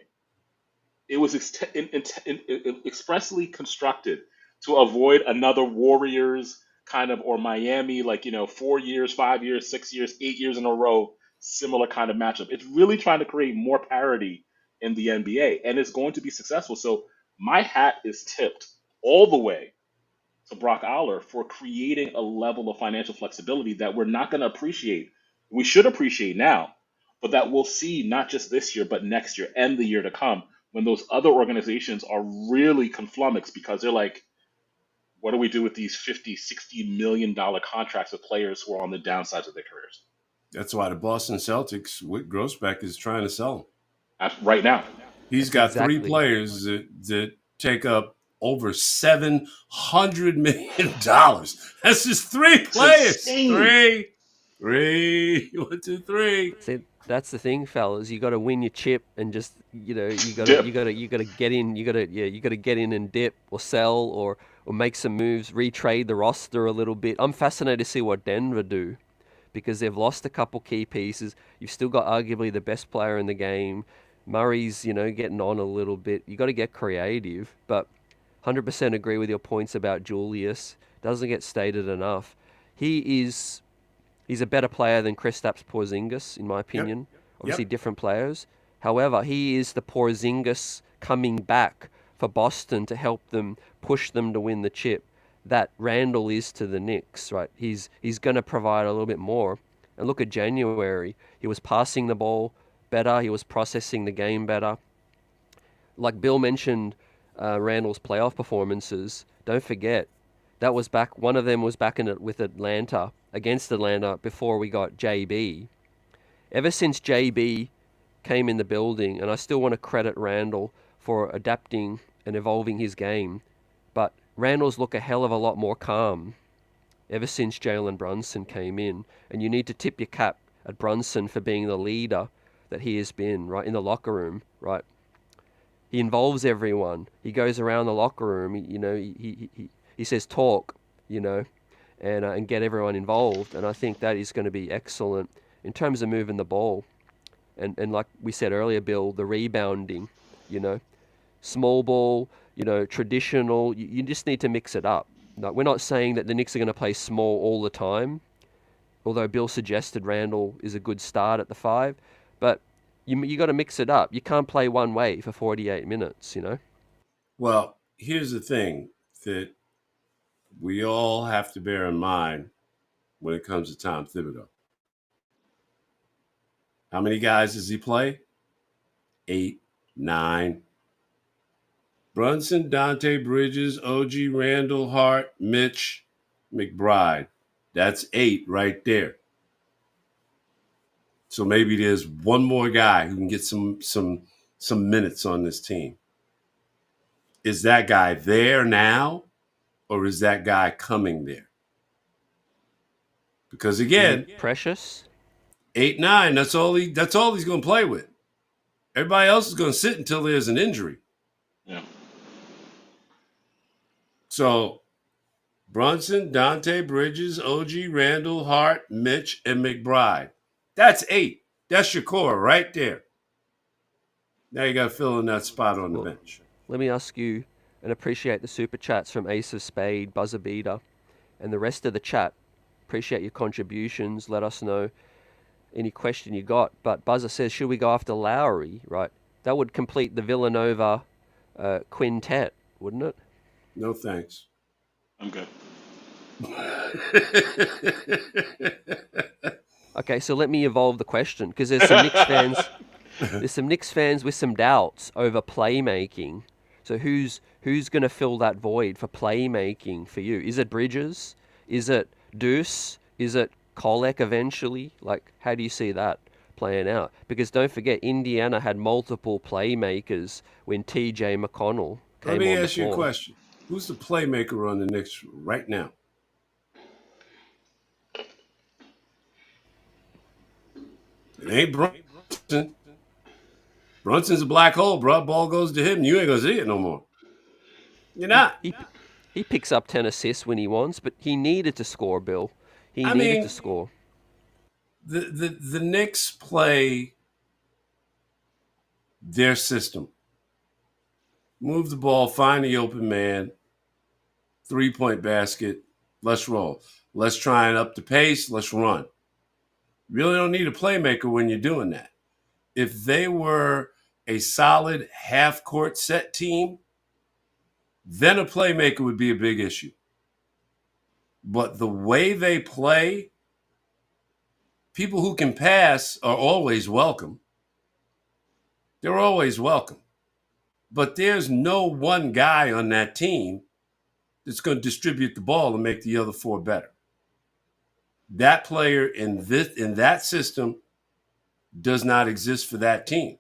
It was expressly constructed to avoid another Warriors kind of or Miami 4 years, 5 years, 6 years, 8 years in a row similar kind of matchup. It's really trying to create more parity in the NBA, and it's going to be successful. So my hat is tipped all the way to Brock Aller for creating a level of financial flexibility that we're not going to appreciate. We should appreciate now, but that we'll see not just this year, but next year and the year to come when those other organizations are really conflummoxed because they're like, what do we do with these 50, $60 million contracts with players who are on the downsides of their careers? That's why the Boston Celtics, Whit Grossbeck is trying to sell him. Right now. He's that's got three exactly players that take up over $700 million. That's just three It's players. insane. Three. 1, 2, 3. see that's the thing, fellas. You got to win your chip and just Dip. you got to get in. You got to get in and dip or sell or make some moves, retrade the roster a little bit. I'm fascinated to see what Denver do because they've lost a couple key pieces. You've still got arguably the best player in the game. Murray's getting on a little bit. You got to get creative, but 100% agree with your points about Julius. Doesn't get stated enough. He is He's a better player than Kristaps Porzingis, in my Yep. opinion. Obviously, Yep. different players. However, he is the Porzingis coming back for Boston to help them push them to win the chip. That Randall is to the Knicks, right? He's going to provide a little bit more. And look at January. He was passing the ball better. He was processing the game better. Like Bill mentioned, Randall's playoff performances. Don't forget that was back. One of them was back in it with Atlanta against Atlanta before we got JB. Ever since JB came in the building, and I still want to credit Randall for adapting and evolving his game, but Randall's look a hell of a lot more calm ever since Jalen Brunson came in, and you need to tip your cap at Brunson for being the leader that he has been, right, in the locker room, right? He involves everyone. He goes around the locker room. He says talk, and get everyone involved. And I think that is going to be excellent in terms of moving the ball. And like we said earlier, Bill, the rebounding, you know, small ball, traditional. You just need to mix it up. No, we're not saying that the Knicks are going to play small all the time, although Bill suggested Randall is a good start at the 5. But you got to mix it up. You can't play one way for 48 minutes. Well, here's the thing that we all have to bear in mind. when it comes to Tom Thibodeau. How many guys does he play? 8, 9. Brunson, Dante Bridges, OG Randall, Hart, Mitch, McBride. That's 8 right there. So maybe there's one more guy who can get some minutes on this team. Is that guy there now, or is that guy coming there? Because again, Precious. 8, 9. That's all he's going to play with. Everybody else is going to sit until there's an injury. Yeah. So Brunson, Dante Bridges, OG Randall, Hart, Mitch, and McBride. That's 8. That's your core right there. Now you got to fill in that spot on the bench. Let me ask you, and appreciate the super chats from Ace of Spade, Buzzer Beater, and the rest of the chat. Appreciate your contributions. Let us know any question you got. But Buzzer says, should we go after Lowry? Right. That would complete the Villanova quintet, wouldn't it? No thanks. I'm good. Okay, so let me evolve the question, because there's some Knicks fans. There's some Knicks fans with some doubts over playmaking. So who's going to fill that void for playmaking for you? Is it Bridges? Is it Deuce? Is it Kolek eventually? Like, how do you see that playing out? Because don't forget, Indiana had multiple playmakers when TJ McConnell came on the floor. Let me ask you a question. Who's the playmaker on the Knicks right now? It ain't Brunson. Brunson's a black hole, bro. Ball goes to him. You ain't going to see it no more. You're not. He picks up 10 assists when he wants, but he needed to score, Bill. He needed to score. The Knicks play their system. Move the ball, find the open man, 3-point basket, let's roll. Let's try and up the pace, let's run. Really don't need a playmaker when you're doing that. If they were a solid half-court set team, then a playmaker would be a big issue. But the way they play, people who can pass are always welcome. They're always welcome. But there's no one guy on that team that's going to distribute the ball and make the other 4 better. That player in that system does not exist for that team.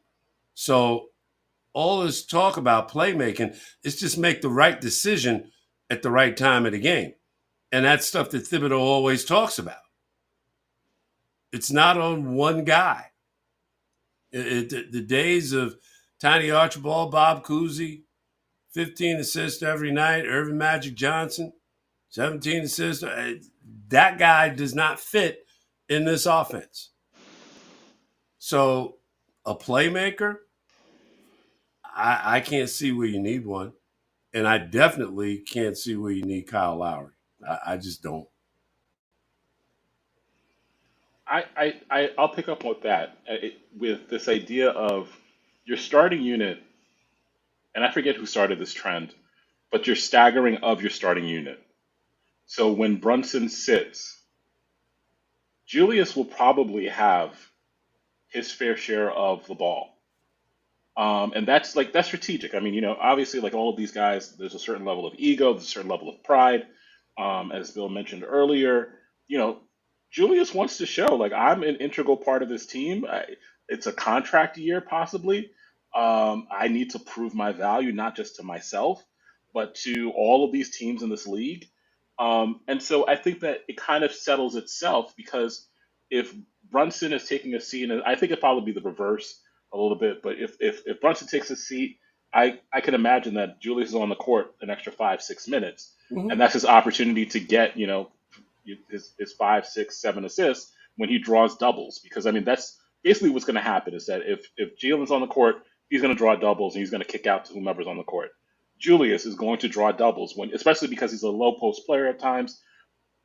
So all this talk about playmaking is just make the right decision at the right time of the game. And that's stuff that Thibodeau always talks about. It's not on one guy. The days of Tiny Archibald, Bob Cousy, 15 assists every night, Irvin Magic Johnson, 17 assists. That guy does not fit in this offense. So a playmaker, I can't see where you need one. And I definitely can't see where you need Kyle Lowry. I just don't. I'll pick up with that with this idea of your starting unit, and I forget who started this trend, but your staggering of your starting unit. So when Brunson sits, Julius will probably have his fair share of the ball. And that's strategic. I mean, obviously, like all of these guys, there's a certain level of ego, there's a certain level of pride. As Bill mentioned earlier, Julius wants to show like I'm an integral part of this team. It's a contract year, possibly. I need to prove my value not just to myself, but to all of these teams in this league. And so I think that it kind of settles itself because if Brunson is taking a seat, and I think it'd probably be the reverse a little bit, but if Brunson takes a seat, I can imagine that Julius is on the court an extra 5-6 minutes, and that's his opportunity to get his 5, 6, 7 assists when he draws doubles. Because I mean that's basically what's going to happen is that if Jalen's on the court, he's going to draw doubles and he's going to kick out to whomever's on the court. Julius is going to draw doubles especially because he's a low post player at times.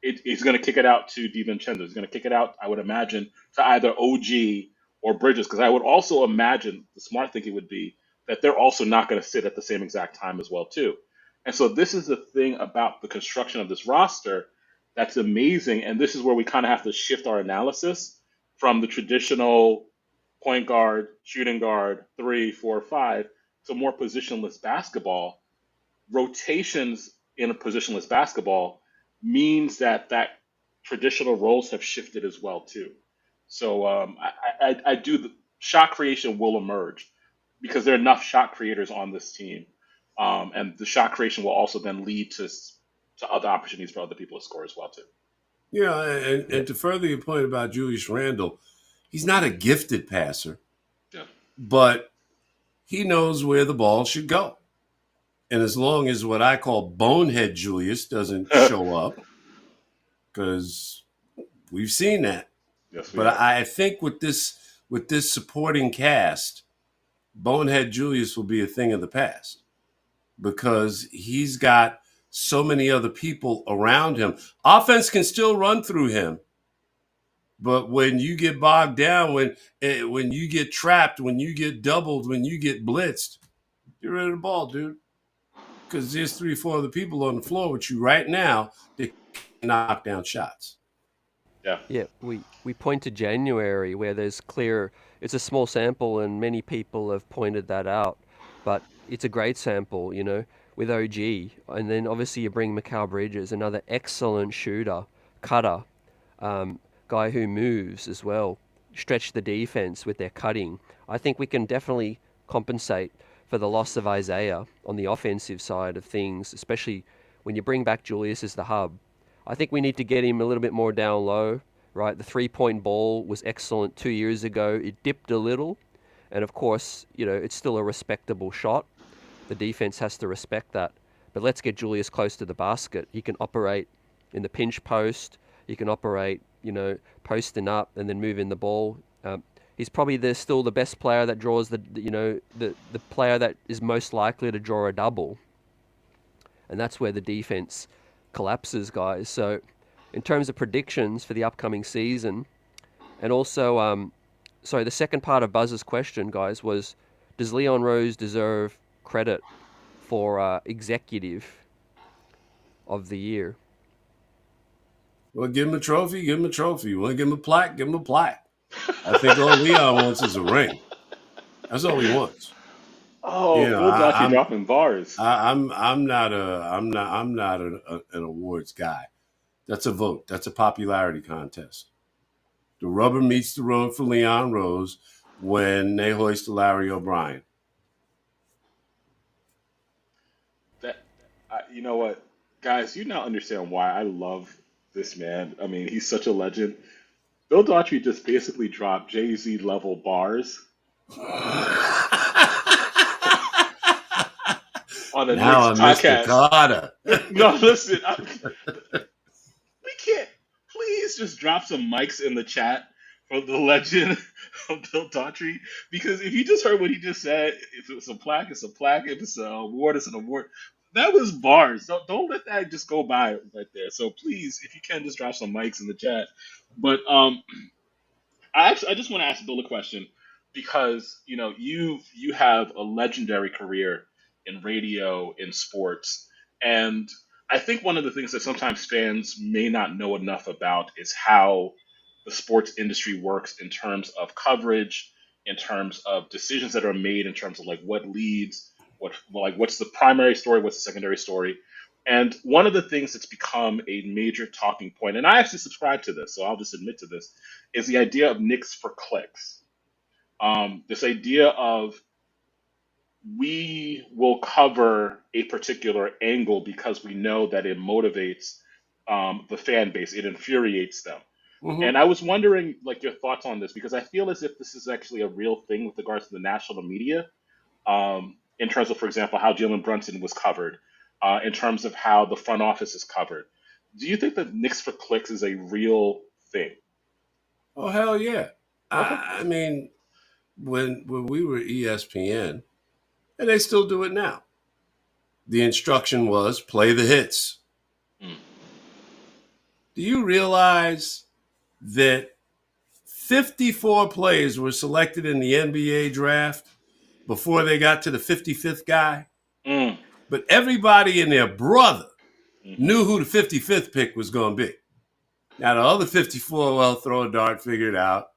He's going to kick it out to DiVincenzo. He's going to kick it out, I would imagine, to either OG or Bridges, because I would also imagine the smart thinking would be that they're also not going to sit at the same exact time as well, too. And so this is the thing about the construction of this roster that's amazing. And this is where we kind of have to shift our analysis from the traditional point guard, shooting guard, 3, 4, 5, to more positionless basketball. Rotations in a positionless basketball means that traditional roles have shifted as well too. So I do the shot creation will emerge because there are enough shot creators on this team, and the shot creation will also then lead to other opportunities for other people to score as well too. Yeah, Yeah, and to further your point about Julius Randle, he's not a gifted passer, Yeah, but he knows where the ball should go. And as long as what I call bonehead Julius doesn't show up, because we've seen that. yes, we But have. I think with this supporting cast, bonehead Julius will be a thing of the past because he's got so many other people around him. Offense can still run through him, but when you get bogged down, when you get trapped, when you get doubled, when you get blitzed, you're rid of the ball, dude. Because there's 3 or 4 other people on the floor with you right now that can knock down shots. Yeah, yeah. We point to January where there's clear. It's a small sample, and many people have pointed that out, but it's a great sample, with OG, and then obviously you bring Mikal Bridges, another excellent shooter, cutter, um, guy who moves as well, stretch the defense with their cutting. I think we can definitely compensate for the loss of Isaiah on the offensive side of things, especially when you bring back Julius as the hub. I think we need to get him a little bit more down low, right? The 3-point ball was excellent 2 years ago. It dipped a little, and of course, it's still a respectable shot. The defense has to respect that. But let's get Julius close to the basket. He can operate in the pinch post. He can operate, posting up and then moving the ball. He's probably still the best player that draws the player that is most likely to draw a double, and that's where the defense collapses, guys. So, in terms of predictions for the upcoming season, and also, sorry, the second part of Buzz's question, guys, was, does Leon Rose deserve credit for executive of the year? Well, give him a trophy, give him a trophy. You want to give him a plaque, give him a plaque. I think all Leon wants is a ring. That's all he wants. Oh, You know, Phil I, Daughtry I'm dropping bars. I'm not an awards guy. That's a vote. That's a popularity contest. The rubber meets the road for Leon Rose when they hoist Larry O'Brien. That you know what, guys, you now understand why I love this man. I mean, he's such a legend. Bill Daughtry just basically dropped Jay-Z level bars on the Now Knicks I'm Mr. podcast. Carter. No, listen, we can't. Please just drop some mics in the chat for the legend of Bill Daughtry. Because if you just heard what he just said, if it's a plaque, it's a plaque. If it's an award, it's an award. That was bars. Don't let that just go by right there. So please, if you can, just drop some mics in the chat. But I just want to ask Bill a question because you have a legendary career in radio, in sports, and I think one of the things that sometimes fans may not know enough about is how the sports industry works in terms of coverage, in terms of decisions that are made, in terms of like what leads, what's the primary story, what's the secondary story. And one of the things that's become a major talking point, and I actually subscribe to this, so I'll just admit to this, is the idea of Knicks for clicks. This idea of we will cover a particular angle because we know that it motivates the fan base, it infuriates them. Mm-hmm. And I was wondering, like, your thoughts on this because I feel as if this is actually a real thing with regards to the national media, in terms of, for example, how Jalen Brunson was covered, in terms of how the front office is covered. Do you think that Knicks for clicks is a real thing? Oh hell yeah! Okay. I mean, when we were ESPN, and they still do it now. The instruction was play the hits. Mm. Do you realize that 54 players were selected in the NBA draft before they got to the 55th guy? Mm. But everybody and their brother Hmm. knew who the 55th pick was going to be. Now the other 54, well, throw a dart, figure it out.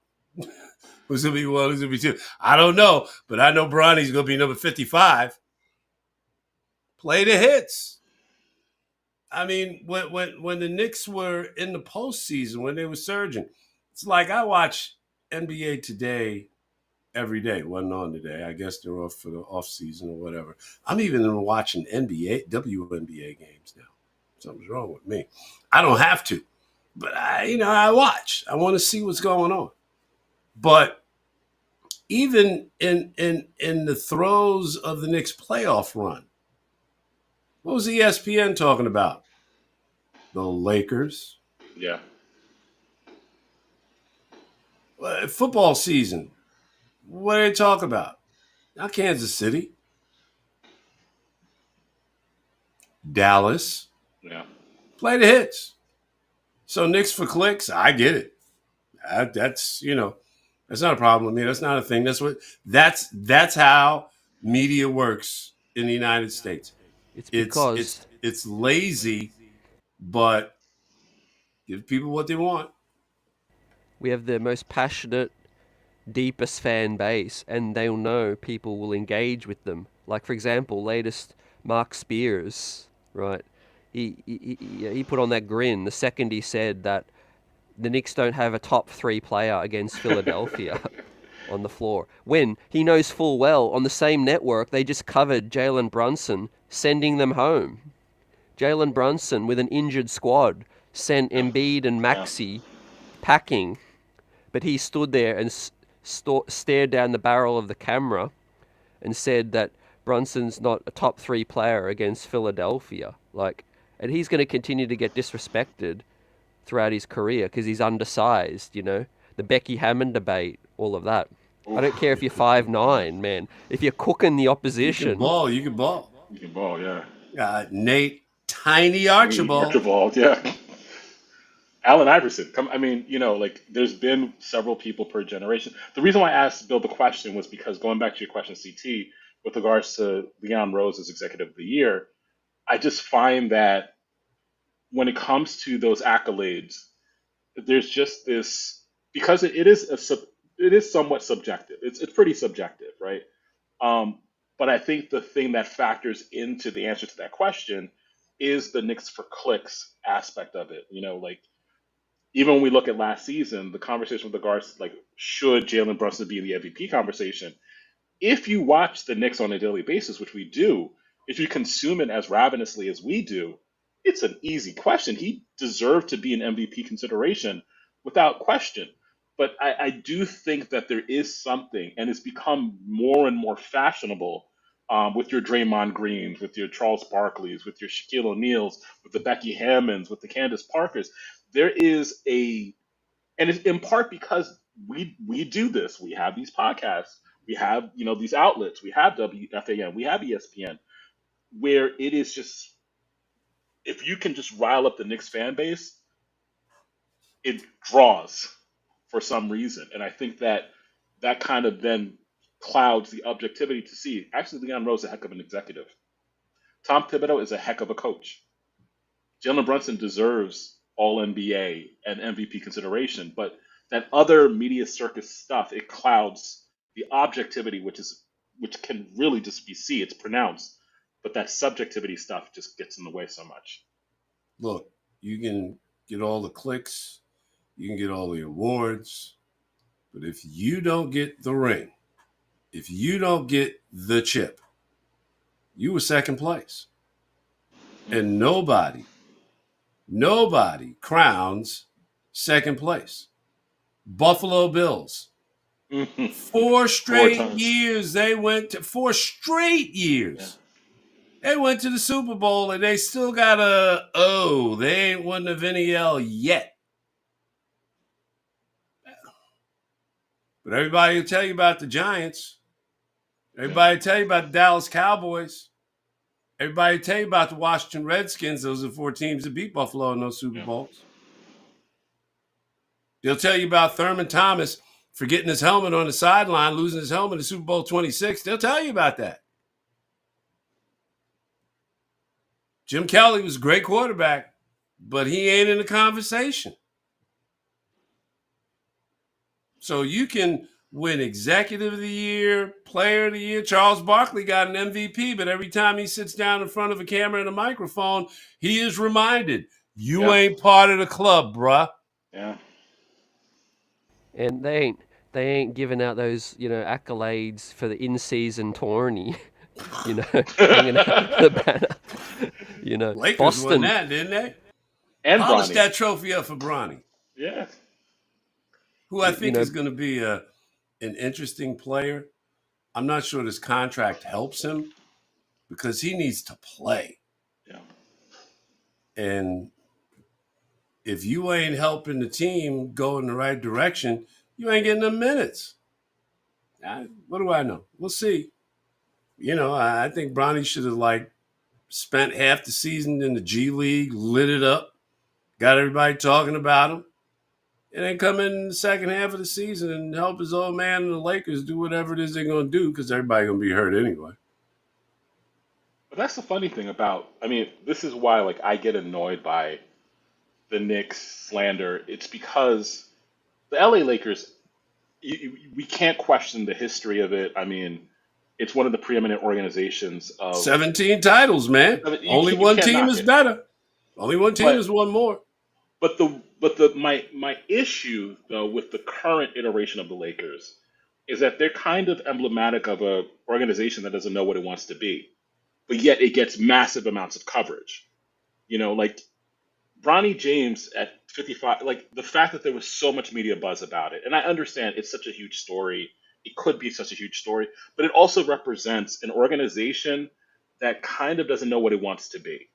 Who's gonna be one? Who's gonna be two? I don't know, but I know Bronny's gonna be number 55. Play the hits. I mean, when the Knicks were in the postseason, when they were surging, it's like I watch NBA Today every day. It wasn't on today. I guess they're off for the off season or whatever. I'm even watching NBA WNBA games now. Something's wrong with me. I don't have to, but I watch. I want to see what's going on. But even in the throes of the Knicks playoff run, what was ESPN talking about? The Lakers. Yeah. Football season. What do they talk about? Not Kansas City. Dallas. Yeah. Play the hits. So Knicks for clicks, I get it. That's that's not a problem with me. That's not a thing. That's how media works in the United States. It's It's because it's it's lazy, but give people what they want. we have the most passionate, deepest fan base, and they'll know people will engage with them. Like, for example, latest Mark Spears, right? He put on that grin the second he said that the Knicks don't have a top 3 player against Philadelphia on the floor. When he knows full well on the same network they just covered Jalen Brunson sending them home. Jalen Brunson with an injured squad sent Yeah. Embiid and Yeah. Maxey packing, but he stood there and stared down the barrel of the camera and said that Brunson's not a top 3 player against Philadelphia. And he's going to continue to get disrespected throughout his career because he's undersized, the Becky Hammond debate, all of that. I don't care if you're 5'9", man. If you're cooking the You can opposition, ball. You can ball. You can ball, yeah. Nate, tiny Mark Archibald. yeah. Allen Iverson. I mean, like there's been several people per generation. The reason why I asked Bill the question was because going back to your question, CT, with regards to Leon Rose as Executive of the Year, I just find that when it comes to those accolades, there's just this because it is somewhat subjective. It's pretty subjective, right? But I think the thing that factors into the answer to that question is the Knicks for clicks aspect of it. Like even when we look at last season, the conversation with regards to, like, should Jalen Brunson be in the MVP conversation? If you watch the Knicks on a daily basis, which we do, if you consume it as ravenously as we do, it's an easy question. He deserved to be an MVP consideration without question. But I do think that there is something, and it's become more and more fashionable with your Draymond Greens, with your Charles Barkleys, with your Shaquille O'Neals, with the Becky Hammonds, with the Candace Parkers. There is and it's in part because we do this. We have these podcasts. We have these outlets. We have WFAN. We have ESPN, where it is just if you can just rile up the Knicks fan base, it draws for some reason, and I think that kind of then clouds the objectivity to see. Actually, Leon Rose is a heck of an executive. Tom Thibodeau is a heck of a coach. Jalen Brunson deserves All NBA and MVP consideration, but that other media circus stuff, it clouds the objectivity, which can really just be it's pronounced, but that subjectivity stuff just gets in the way so much. Look, you can get all the clicks, you can get all the awards, but if you don't get the ring, if you don't get the chip, you were second place. And nobody crowns second place. Buffalo Bills. Mm-hmm. 4 Four straight times. years they went to 4 straight Yeah. years. They went to the Super Bowl and they still got they ain't won the Vinny L yet. But everybody will tell you about the Giants. Everybody will tell you about the Dallas Cowboys. Everybody will tell you about the Washington Redskins. Those are 4 teams that beat Buffalo in those Super Yeah. Bowls. They'll tell you about Thurman Thomas forgetting his helmet on the sideline, losing his helmet in Super Bowl 26. They'll tell you about that. Jim Kelly was a great quarterback, but he ain't in the conversation. So you can win Executive of the Year, Player of the Year. Charles Barkley got an MVP, but every time he sits down in front of a camera and a microphone, he is reminded, you Yeah. ain't part of the club, bruh. Yeah. And they ain't giving out those accolades for the in-season tourney, hanging out the banner. Lakers won Boston, that, didn't they? And Polish Bronny. that trophy up for Bronny, Yeah. who I you, you think know, is going to be an interesting player. I'm not sure this contract helps him because he needs to play. Yeah. And if you ain't helping the team go in the right direction, you ain't getting the minutes. What do I know? We'll see. I think Bronny should have spent half the season in the G League, lit it up, got everybody talking about him, and then come in the second half of the season and help his old man and the Lakers do whatever it is they're going to do because everybody's going to be hurt anyway. But that's the funny thing about, I mean, this is why like I get annoyed by the Knicks slander. It's because the LA Lakers, we can't question the history of it. I mean, it's one of the preeminent organizations of. 17 titles, man. I mean, Only you one can't team knock is it. better. Only one team But has won more. my issue though with the current iteration of the Lakers is that they're kind of emblematic of a organization that doesn't know what it wants to be, but yet it gets massive amounts of coverage. Like Bronny James at 55, like the fact that there was so much media buzz about it, and I understand it's such a huge story. It could be such a huge story, but it also represents an organization that kind of doesn't know what it wants to be.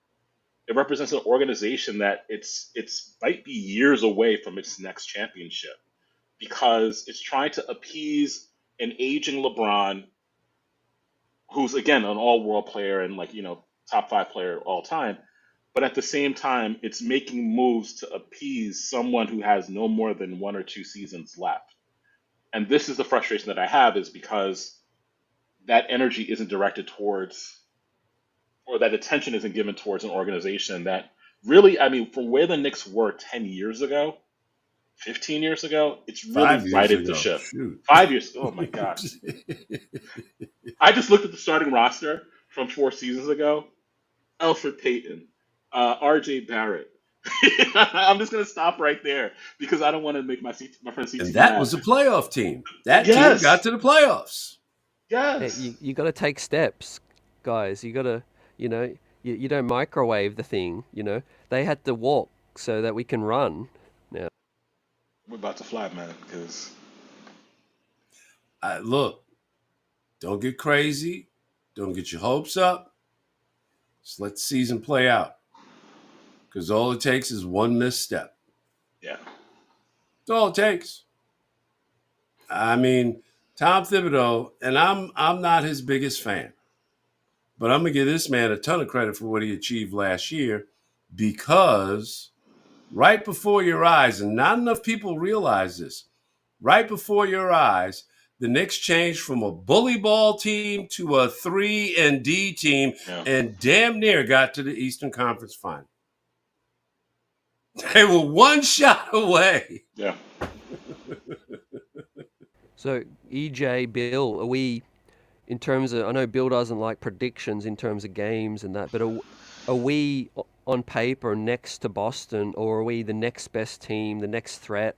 It represents an organization that it's might be years away from its next championship because it's trying to appease an aging LeBron, who's again an all-world player and top five player all time, but at the same time it's making moves to appease someone who has no more than one or two seasons left. And this is the frustration that I have is because that energy isn't directed towards, or that attention isn't given towards an organization that really, I mean, from where the Knicks were 10 years ago, 15 years ago, it's really 5 years righted the ago. ship. Shoot. 5 years. Oh my gosh. I just looked at the starting roster from 4 seasons ago. Alfred Payton, R.J. Barrett. I'm just gonna stop right there because I don't want to make my friend And CT that mad. was a playoff team. That team got Yes, to the playoffs. hey, yes. you got to take steps, guys. You got to, you don't microwave the thing. They had to walk so that we can run. Now, We're about to fly, man. Because Look, don't get crazy. Don't get your hopes up. Just let the season play out. Because all it takes is one misstep. yeah, That's all it takes. I mean, Tom Thibodeau, and I'm not his biggest fan, but I'm gonna give this man a ton of credit for what he achieved last year because right before your eyes, and not enough people realize this, right before your eyes, the Knicks changed from a bully ball team to a 3-and-D team yeah. and damn near got to the Eastern Conference Final. They were one shot away. Yeah. so EJ, Bill, are we in terms of? I know Bill doesn't like predictions in terms of games and that, but are we on paper next to Boston, or are we the next best team, the next threat?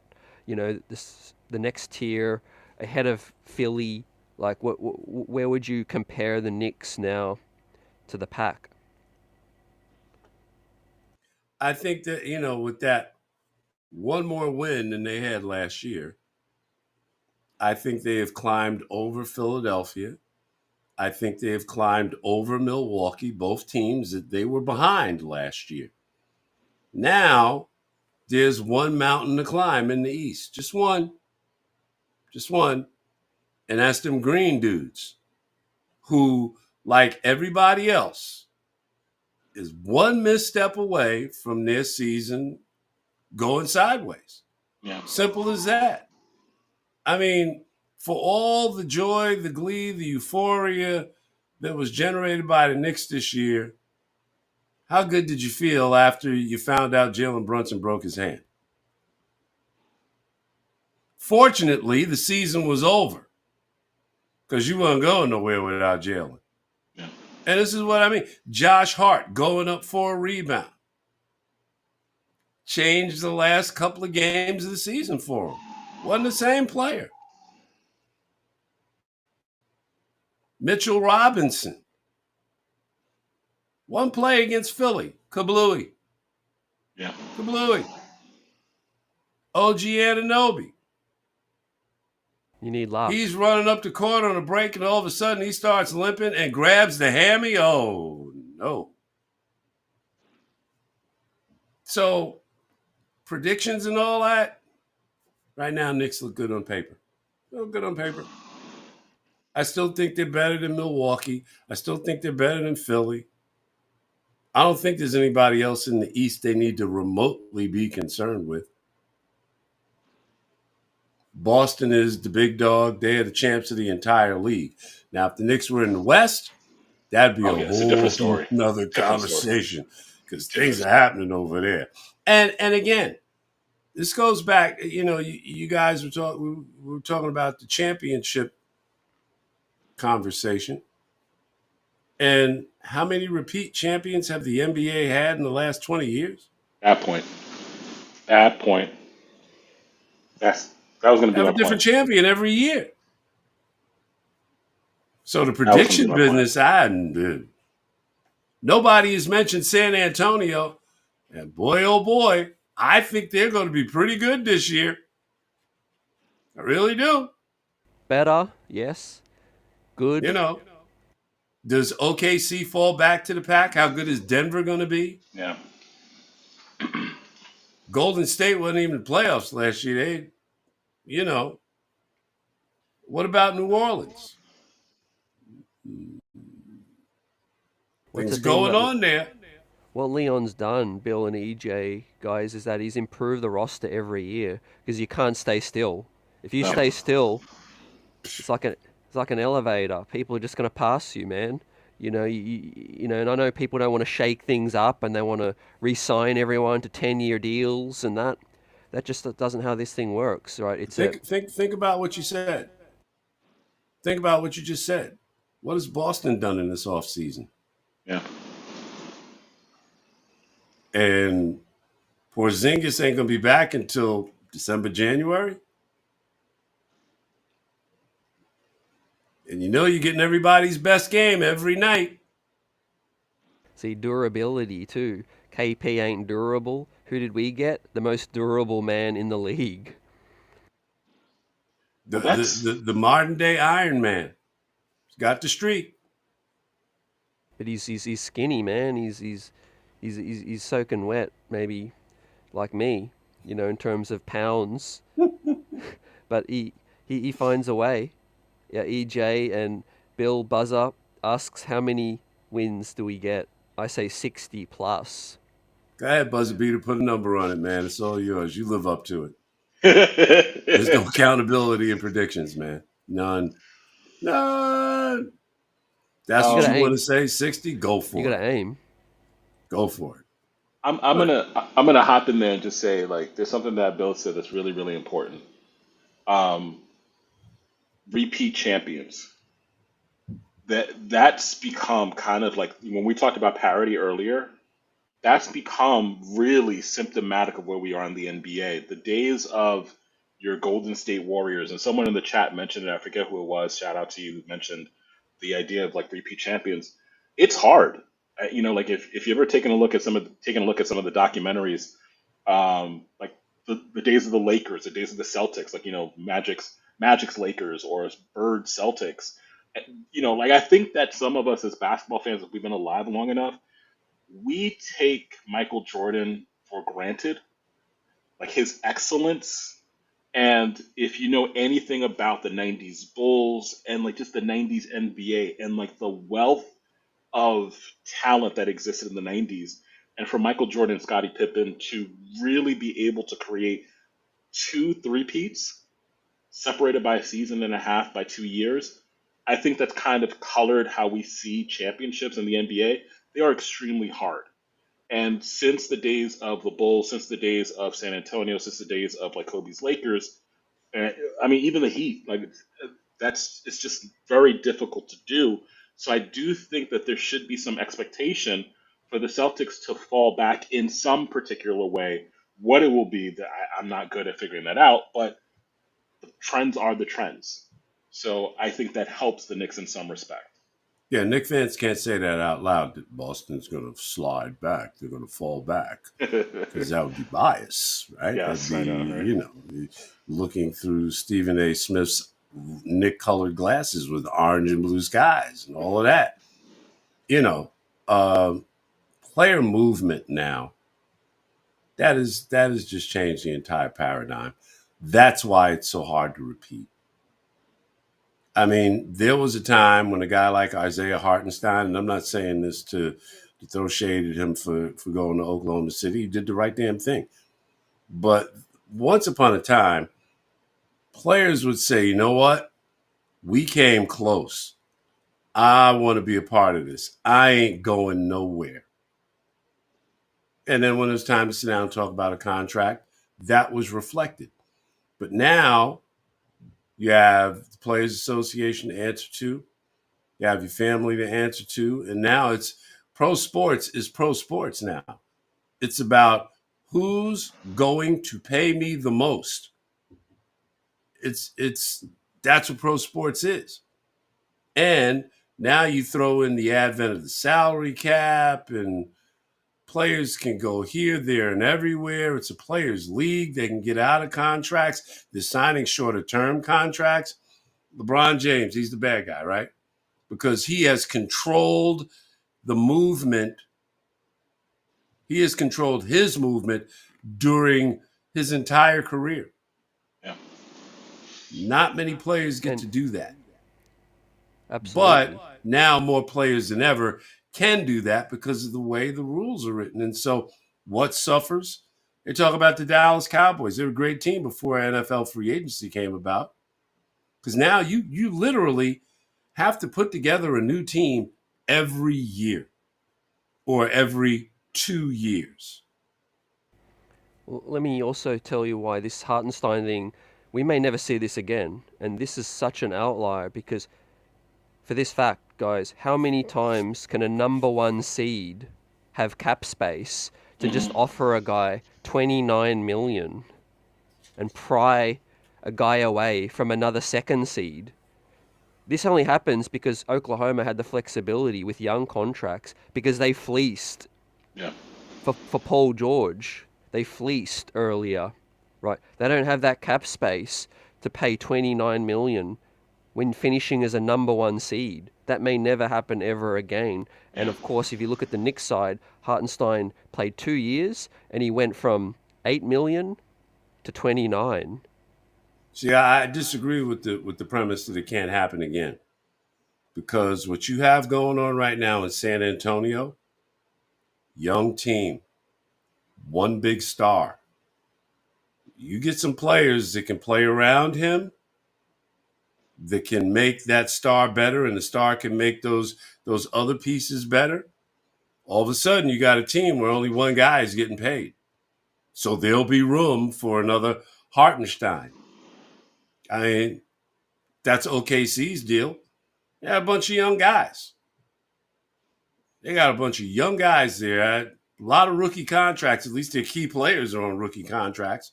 The next tier ahead of Philly. Like, where would you compare the Knicks now to the pack? I think that, with that one more win than they had last year, I think they have climbed over Philadelphia. I think they have climbed over Milwaukee, both teams that they were behind last year. Now, there's one mountain to climb in the East. Just one. Just one. And that's them green dudes who, like everybody else, is one misstep away from their season going sideways. Yeah. Simple as that. I mean, for all the joy, the glee, the euphoria that was generated by the Knicks this year, how good did you feel after you found out Jalen Brunson broke his hand? Fortunately, the season was over because you weren't going nowhere without Jalen. Yeah. And this is what I mean. Josh Hart going up for a rebound. Changed the last couple of games of the season for him. Wasn't the same player. Mitchell Robinson. One play against Philly. Kablooey. Yeah. Kablooey. OG Anunoby. You need luck. He's running up the court on a break, and all of a sudden he starts limping and grabs the hammy. Oh, no. So, predictions and all that, right now, Knicks look good on paper. Look good on paper. I still think they're better than Milwaukee. I still think they're better than Philly. I don't think there's anybody else in the East they need to remotely be concerned with. Boston is the big dog. They are the champs of the entire league. Now, if the Knicks were in the West, that'd be Oh a yeah, it's a different whole story. nother Different story. conversation because Different things are story. happening over there. And again, this goes back. You guys were talking about the championship conversation, and how many repeat champions have the NBA had in the last 20 years? That point. That point. That's that was going to be Have my a point. different champion every year. So the That was going to be prediction my point. business, nobody has mentioned San Antonio, and boy, oh boy, I think they're going to be pretty good this year. I really do. Better, yes. You Good. know, does OKC fall back to the pack? How good is Denver going to be? Yeah. Golden State wasn't even in the playoffs last year. You know, what about New Orleans? What's the Things thing going that on there. what Leon's done, Bill and EJ guys, is that he's improved the roster every year because you can't stay still. If you No. stay still, it's like an elevator. People are just going to pass you, man. And I know people don't want to shake things up and they want to re-sign everyone to 10-year deals and that just doesn't how this thing works, right? It's a Think about what you said. Think about what you just said. What has Boston done in this offseason? Yeah. And Porzingis ain't going to be back until December, January. And you're getting everybody's best game every night. see durability too. KP ain't durable. Who did we get? The most durable man in the league. The Well, the that's the, the modern day Iron Man. He's got the streak. But he's skinny, man. He's soaking wet, maybe like me, in terms of pounds. But he finds a way. Yeah, EJ and Bill Buzzer asks how many wins do we get? I say 60 plus. Go ahead, Buzzer Beater, put a number on it, man. It's all yours. You live up to it. There's no accountability in predictions, man. None. None. That's You what gotta you want um aim. to say, 60? Go You for it. gotta aim. Go for it. I'm But gonna hop in there and just say like there's something that Bill said that's really really important. Um, repeat champions. That's become kind of like when we talked about parity earlier. That's become really symptomatic of where we are in the NBA. The days of your Golden State Warriors, and someone in the chat mentioned it, I forget who it was, shout out to you, who mentioned the idea of like repeat champions. It's hard. Like if you ever taken a look at some of the documentaries, like the days of the Lakers, the days of the Celtics, like Magic's Lakers or Bird Celtics. Like I think that some of us as basketball fans, if we've been alive long enough, we take Michael Jordan for granted, like his excellence. And if you know anything about the 90s Bulls and like just the 90s NBA and like the wealth of talent that existed in the 90s, and for Michael Jordan and Scottie Pippen to really be able to create two three-peats separated by a season and a half by 2 years, I think that's kind of colored how we see championships in the NBA. They are extremely hard. And since the days of the Bulls, since the days of San Antonio, since the days of like Kobe's Lakers, And, I mean, even the Heat, like it's just very difficult to do. So I do think that there should be some expectation for the Celtics to fall back in some particular way. What it will be, that I'm not good at figuring that out, but the trends are the trends. So I think that helps the Knicks in some respect. Yeah, Knicks fans can't say that out loud that Boston's going to slide back. They're going to fall back because that would be bias, right? That'd Yes, be, I know, right? looking through Stephen A. Smith's Nick colored glasses with orange and blue skies and all of that. You know, um, player movement now, that is just changed the entire paradigm. That's why it's so hard to repeat. I mean, there was a time when a guy like Isaiah Hartenstein, and I'm not saying this to throw shade at him for going to Oklahoma City, he did the right damn thing. But once upon a time, players would say, you know what? We came close. I want to be a part of this. I ain't going nowhere. And then when it was time to sit down and talk about a contract, that was reflected. But now you have the Players Association to answer to. You have your family to answer to. And now it's pro sports is pro sports now. It's about who's going to pay me the most. It's that's what pro sports is. And now you throw in the advent of the salary cap, and players can go here, there, and everywhere. It's a players' league. They can get out of contracts. They're signing shorter term contracts. LeBron James, he's the bad guy, right? Because he has controlled the movement. He has controlled his movement during his entire career. Yeah. Not many players get And to do that. absolutely. But now more players than ever can do that because of the way the rules are written. And so what suffers? They talk about the Dallas Cowboys. They're a great team before NFL free agency came about. Because now you literally have to put together a new team every year or every 2 years. Let me also tell you why this Hartenstein thing, we may never see this again. And this is such an outlier because, for this fact, guys, how many times can a number one seed have cap space to just Hmm. offer a guy 29 million and pry a guy away from another second seed? This only happens because Oklahoma had the flexibility with young contracts because they fleeced Yeah. for Paul George. They fleeced earlier, right? They don't have that cap space to pay 29 million when finishing as a number one seed. That may never happen ever again. And Yeah. of course, if you look at the Knicks side, Hartenstein played 2 years and he went from 8 million to 29. See, I disagree with the premise that it can't happen again. Because what you have going on right now in San Antonio, young team, one big star. You get some players that can play around him, that can make that star better, and the star can make those other pieces better. All of a sudden, you got a team where only one guy is getting paid. So there'll be room for another Hartenstein. I mean, that's OKC's deal. They have a bunch of young guys. They got a bunch of young guys there. A lot of rookie contracts. At least their key players are on rookie contracts.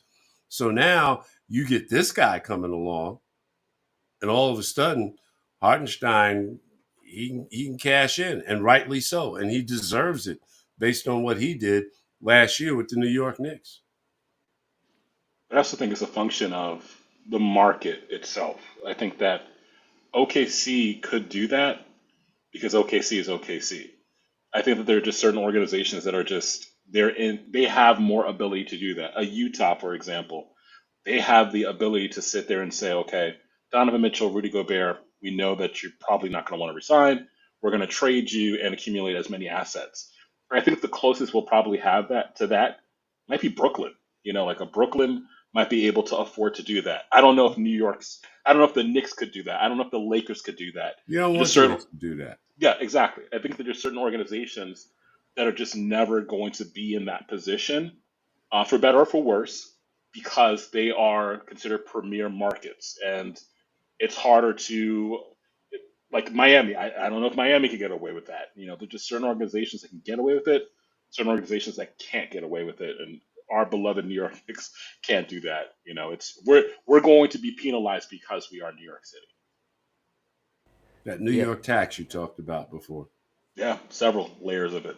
So now you get this guy coming along, and all of a sudden, Hartenstein, he can cash in, and rightly so. And he deserves it based on what he did last year with the New York Knicks. I also think it's a function of the market itself. I think that OKC could do that because OKC is OKC. I think that there are just certain organizations that are just they have more ability to do that. A Utah, for example, they have the ability to sit there and say, okay, Donovan Mitchell, Rudy Gobert, we know that you're probably not going to want to resign. We're going to trade you and accumulate as many assets. I think the closest we'll probably have that to that might be Brooklyn. Like a Brooklyn might be able to afford to do that. I don't know if I don't know if the Knicks could do that. I don't know if the Lakers could do that. You don't Just want the certain, Knicks to do that. yeah, exactly. I think that there's certain organizations that are just never going to be in that position, for better or for worse. because they are considered premier markets, and it's harder to, like Miami. I don't know if Miami can get away with that. There's just certain organizations that can get away with it, certain organizations that can't get away with it, and our beloved New York Knicks can't do that. We're going to be penalized because we are New York City. That New Yep. York tax you talked about before. Yeah, several layers of it.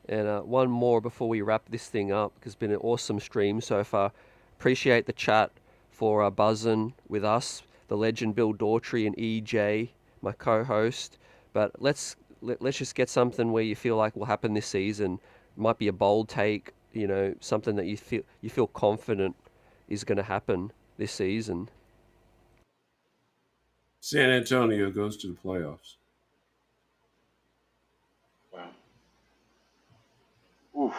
And one more before we wrap this thing up, because it's been an awesome stream so far. Appreciate the chat for buzzing with us, the legend Bill Daughtry and EJ, my co-host. But let's just get something where you feel like will happen this season. Might be a bold take, something that you feel confident is going to happen this season. San Antonio goes to the playoffs. Wow. Oof.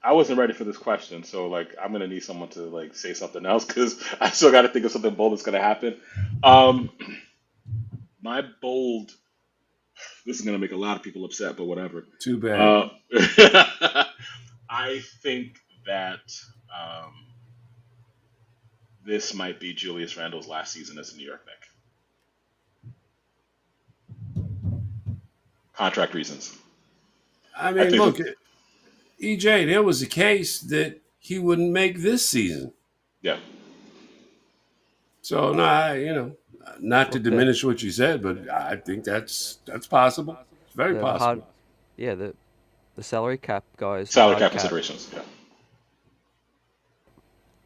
I wasn't ready for this question, so I'm gonna need someone to say something else because I still got to think of something bold that's gonna happen. Um, my bold. This is gonna make a lot of people upset, but whatever. Too bad. Uh, I think that um, this might be Julius Randle's last season as a New York Knick. Contract reasons. I I mean, think look, that. EJ, there was a case that he wouldn't make this season. Yeah. So, no, not to Look, the diminish what you said, but I think that's possible. It's very the hard, possible. yeah, the salary cap guys, the Salary hard cap cap. considerations. Yeah.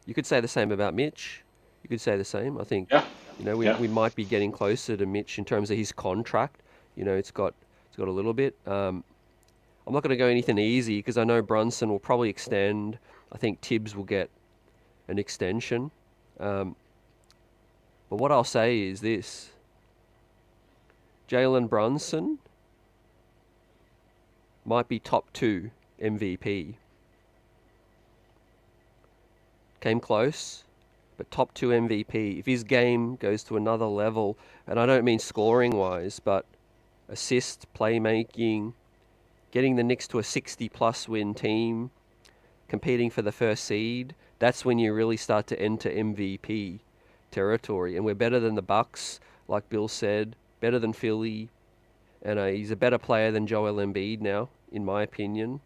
You could say the same about Mitch. You could say the same. I think, Yeah. Yeah. we might be getting closer to Mitch in terms of his contract. It's got a little bit. I'm not going to go anything easy because I know Brunson will probably extend. I think Tibbs will get an extension. But what I'll say is this: Jalen Brunson might be top 2 MVP. Came close, but top 2 MVP. If his game goes to another level, and I don't mean scoring wise, but assist, playmaking, getting the Knicks to a 60-plus win team, competing for the first seed, that's when you really start to enter MVP territory. And we're better than the Bucks, like Bill said, better than Philly, and he's a better player than Joel Embiid now, in my opinion.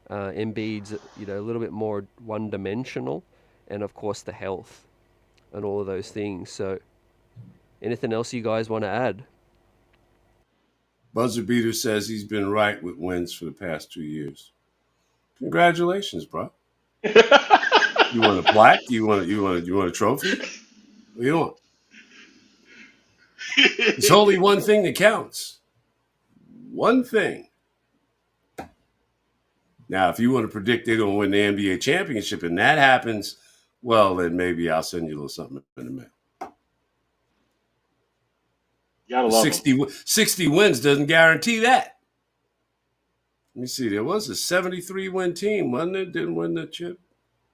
Embiid's a little bit more one-dimensional, and of course the health and all of those things. So, anything else you guys want to add? Buzzer Beater says he's been right with wins for the past 2 years. Congratulations, bro. You want a plaque? You want a trophy? What do you want? There's only one thing that counts. One thing. Now, if you want to predict they're going to win the NBA championship and that happens, well, then maybe I'll send you a little something in the mail. Gotta But love him. 60 wins doesn't guarantee that. Let me see. There was a 73-win team, wasn't it? Didn't win the chip.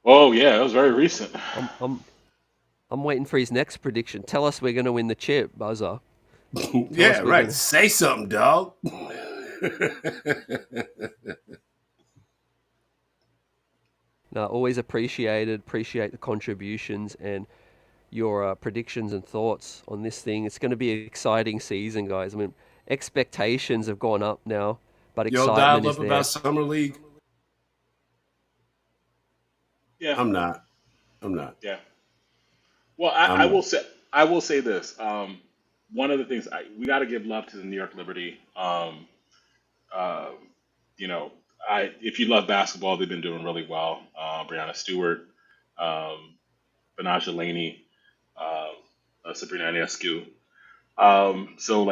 Oh yeah, that was very recent. I'm waiting for his next prediction. Tell us we're going to win the chip, Buzzer. Yeah, right. Say something, dog. No, always appreciate the contributions and your predictions and thoughts on this thing. It's going to be an exciting season, guys. I mean, expectations have gone up now, but Y'all excitement dialed is up there. about Summer League? Yeah. I'm not. Yeah. Well, I will say this. One of the things we got to give love to the New York Liberty. Uh, you know, if you love basketball, they've been doing really well. Brianna Stewart, um, Banaja Laney, Sabrina Ionescu. So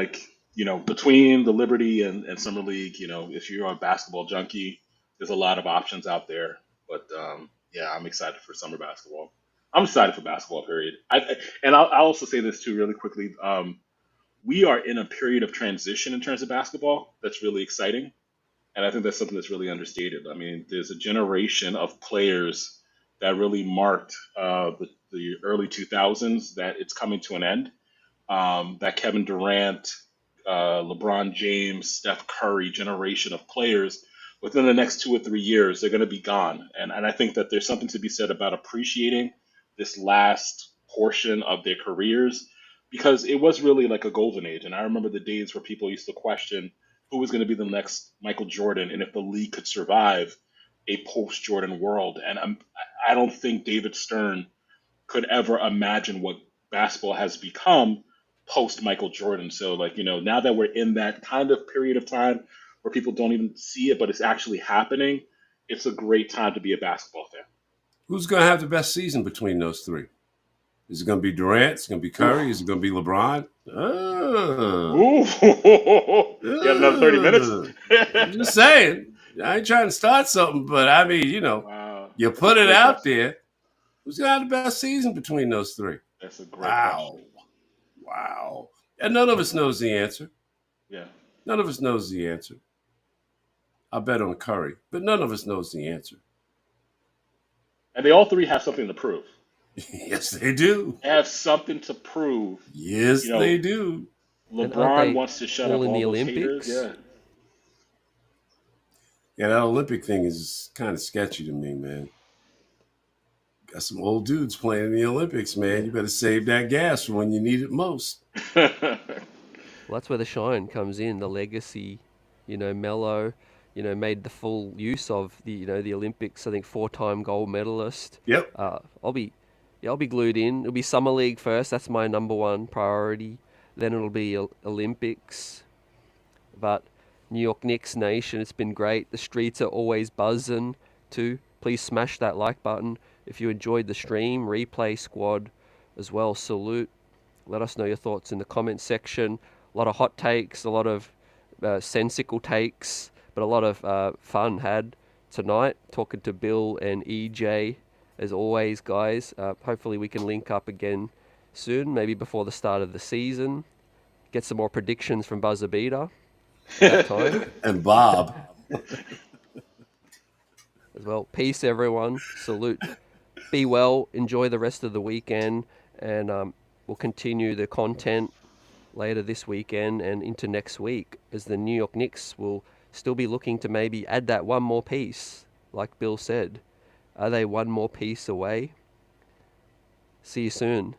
between the Liberty and Summer League, if you're a basketball junkie, there's a lot of options out there. But yeah, I'm excited for summer basketball. I'm excited for basketball. Period. And I'll also say this too, really quickly. We are in a period of transition in terms of basketball that's really exciting, and I think that's something that's really understated. I mean, there's a generation of players that really marked the early 2000s that it's coming to an end. That Kevin Durant, LeBron James, Steph Curry generation of players within the next 2 or 3 years, they're going to be gone. And I think that there's something to be said about appreciating this last portion of their careers because it was really like a golden age. And I remember the days where people used to question who was going to be the next Michael Jordan and if the league could survive a post Jordan world. And I don't think David Stern could ever imagine what basketball has become post Michael Jordan. So, like, now that we're in that kind of period of time where people don't even see it, but it's actually happening, it's a great time to be a basketball fan. Who's going to have the best season between those three? Is it going to be Durant? Is it going to be Curry? Is it going to be LeBron? Ooh. You got another 30 minutes? I'm just saying. I ain't trying to start something, but I mean, Wow. you That's a put it great out question. there. Who's going to have the best season between those three? That's a great Wow. question. Wow. And none of us knows the answer. Yeah. None of us knows the answer. I bet on Curry, but none of us knows the answer. And they all three have something to prove. Yes, they do. They have something to prove. Yes, they do. And aren't LeBron they wants to shut all up in all the those haters. Olympics? Yeah. Yeah, that Olympic thing is kind of sketchy to me, man. Got some old dudes playing in the Olympics, man. Yeah. You better save that gas for when you need it most. Well, that's where the shine comes in. The legacy, Melo, made the full use of the Olympics. I think 4-time gold medalist. Yep. I'll be glued in. It'll be Summer League first. That's my number one priority. Then it'll be Olympics. But New York Knicks Nation, it's been great. The streets are always buzzing too. Please smash that like button. If you enjoyed the stream, replay squad as well, salute. Let us know your thoughts in the comments section. A lot of hot takes, a lot of sensical takes, but a lot of fun had tonight talking to Bill and EJ. As always, guys, hopefully we can link up again soon, maybe before the start of the season. Get some more predictions from Buzzer Beater at that time And Bob. as well. Peace, everyone. Salute. Be well. Enjoy the rest of the weekend, and we'll continue the content later this weekend and into next week as the New York Knicks will still be looking to maybe add that one more piece, like Bill said. Are they one more piece away? See you soon.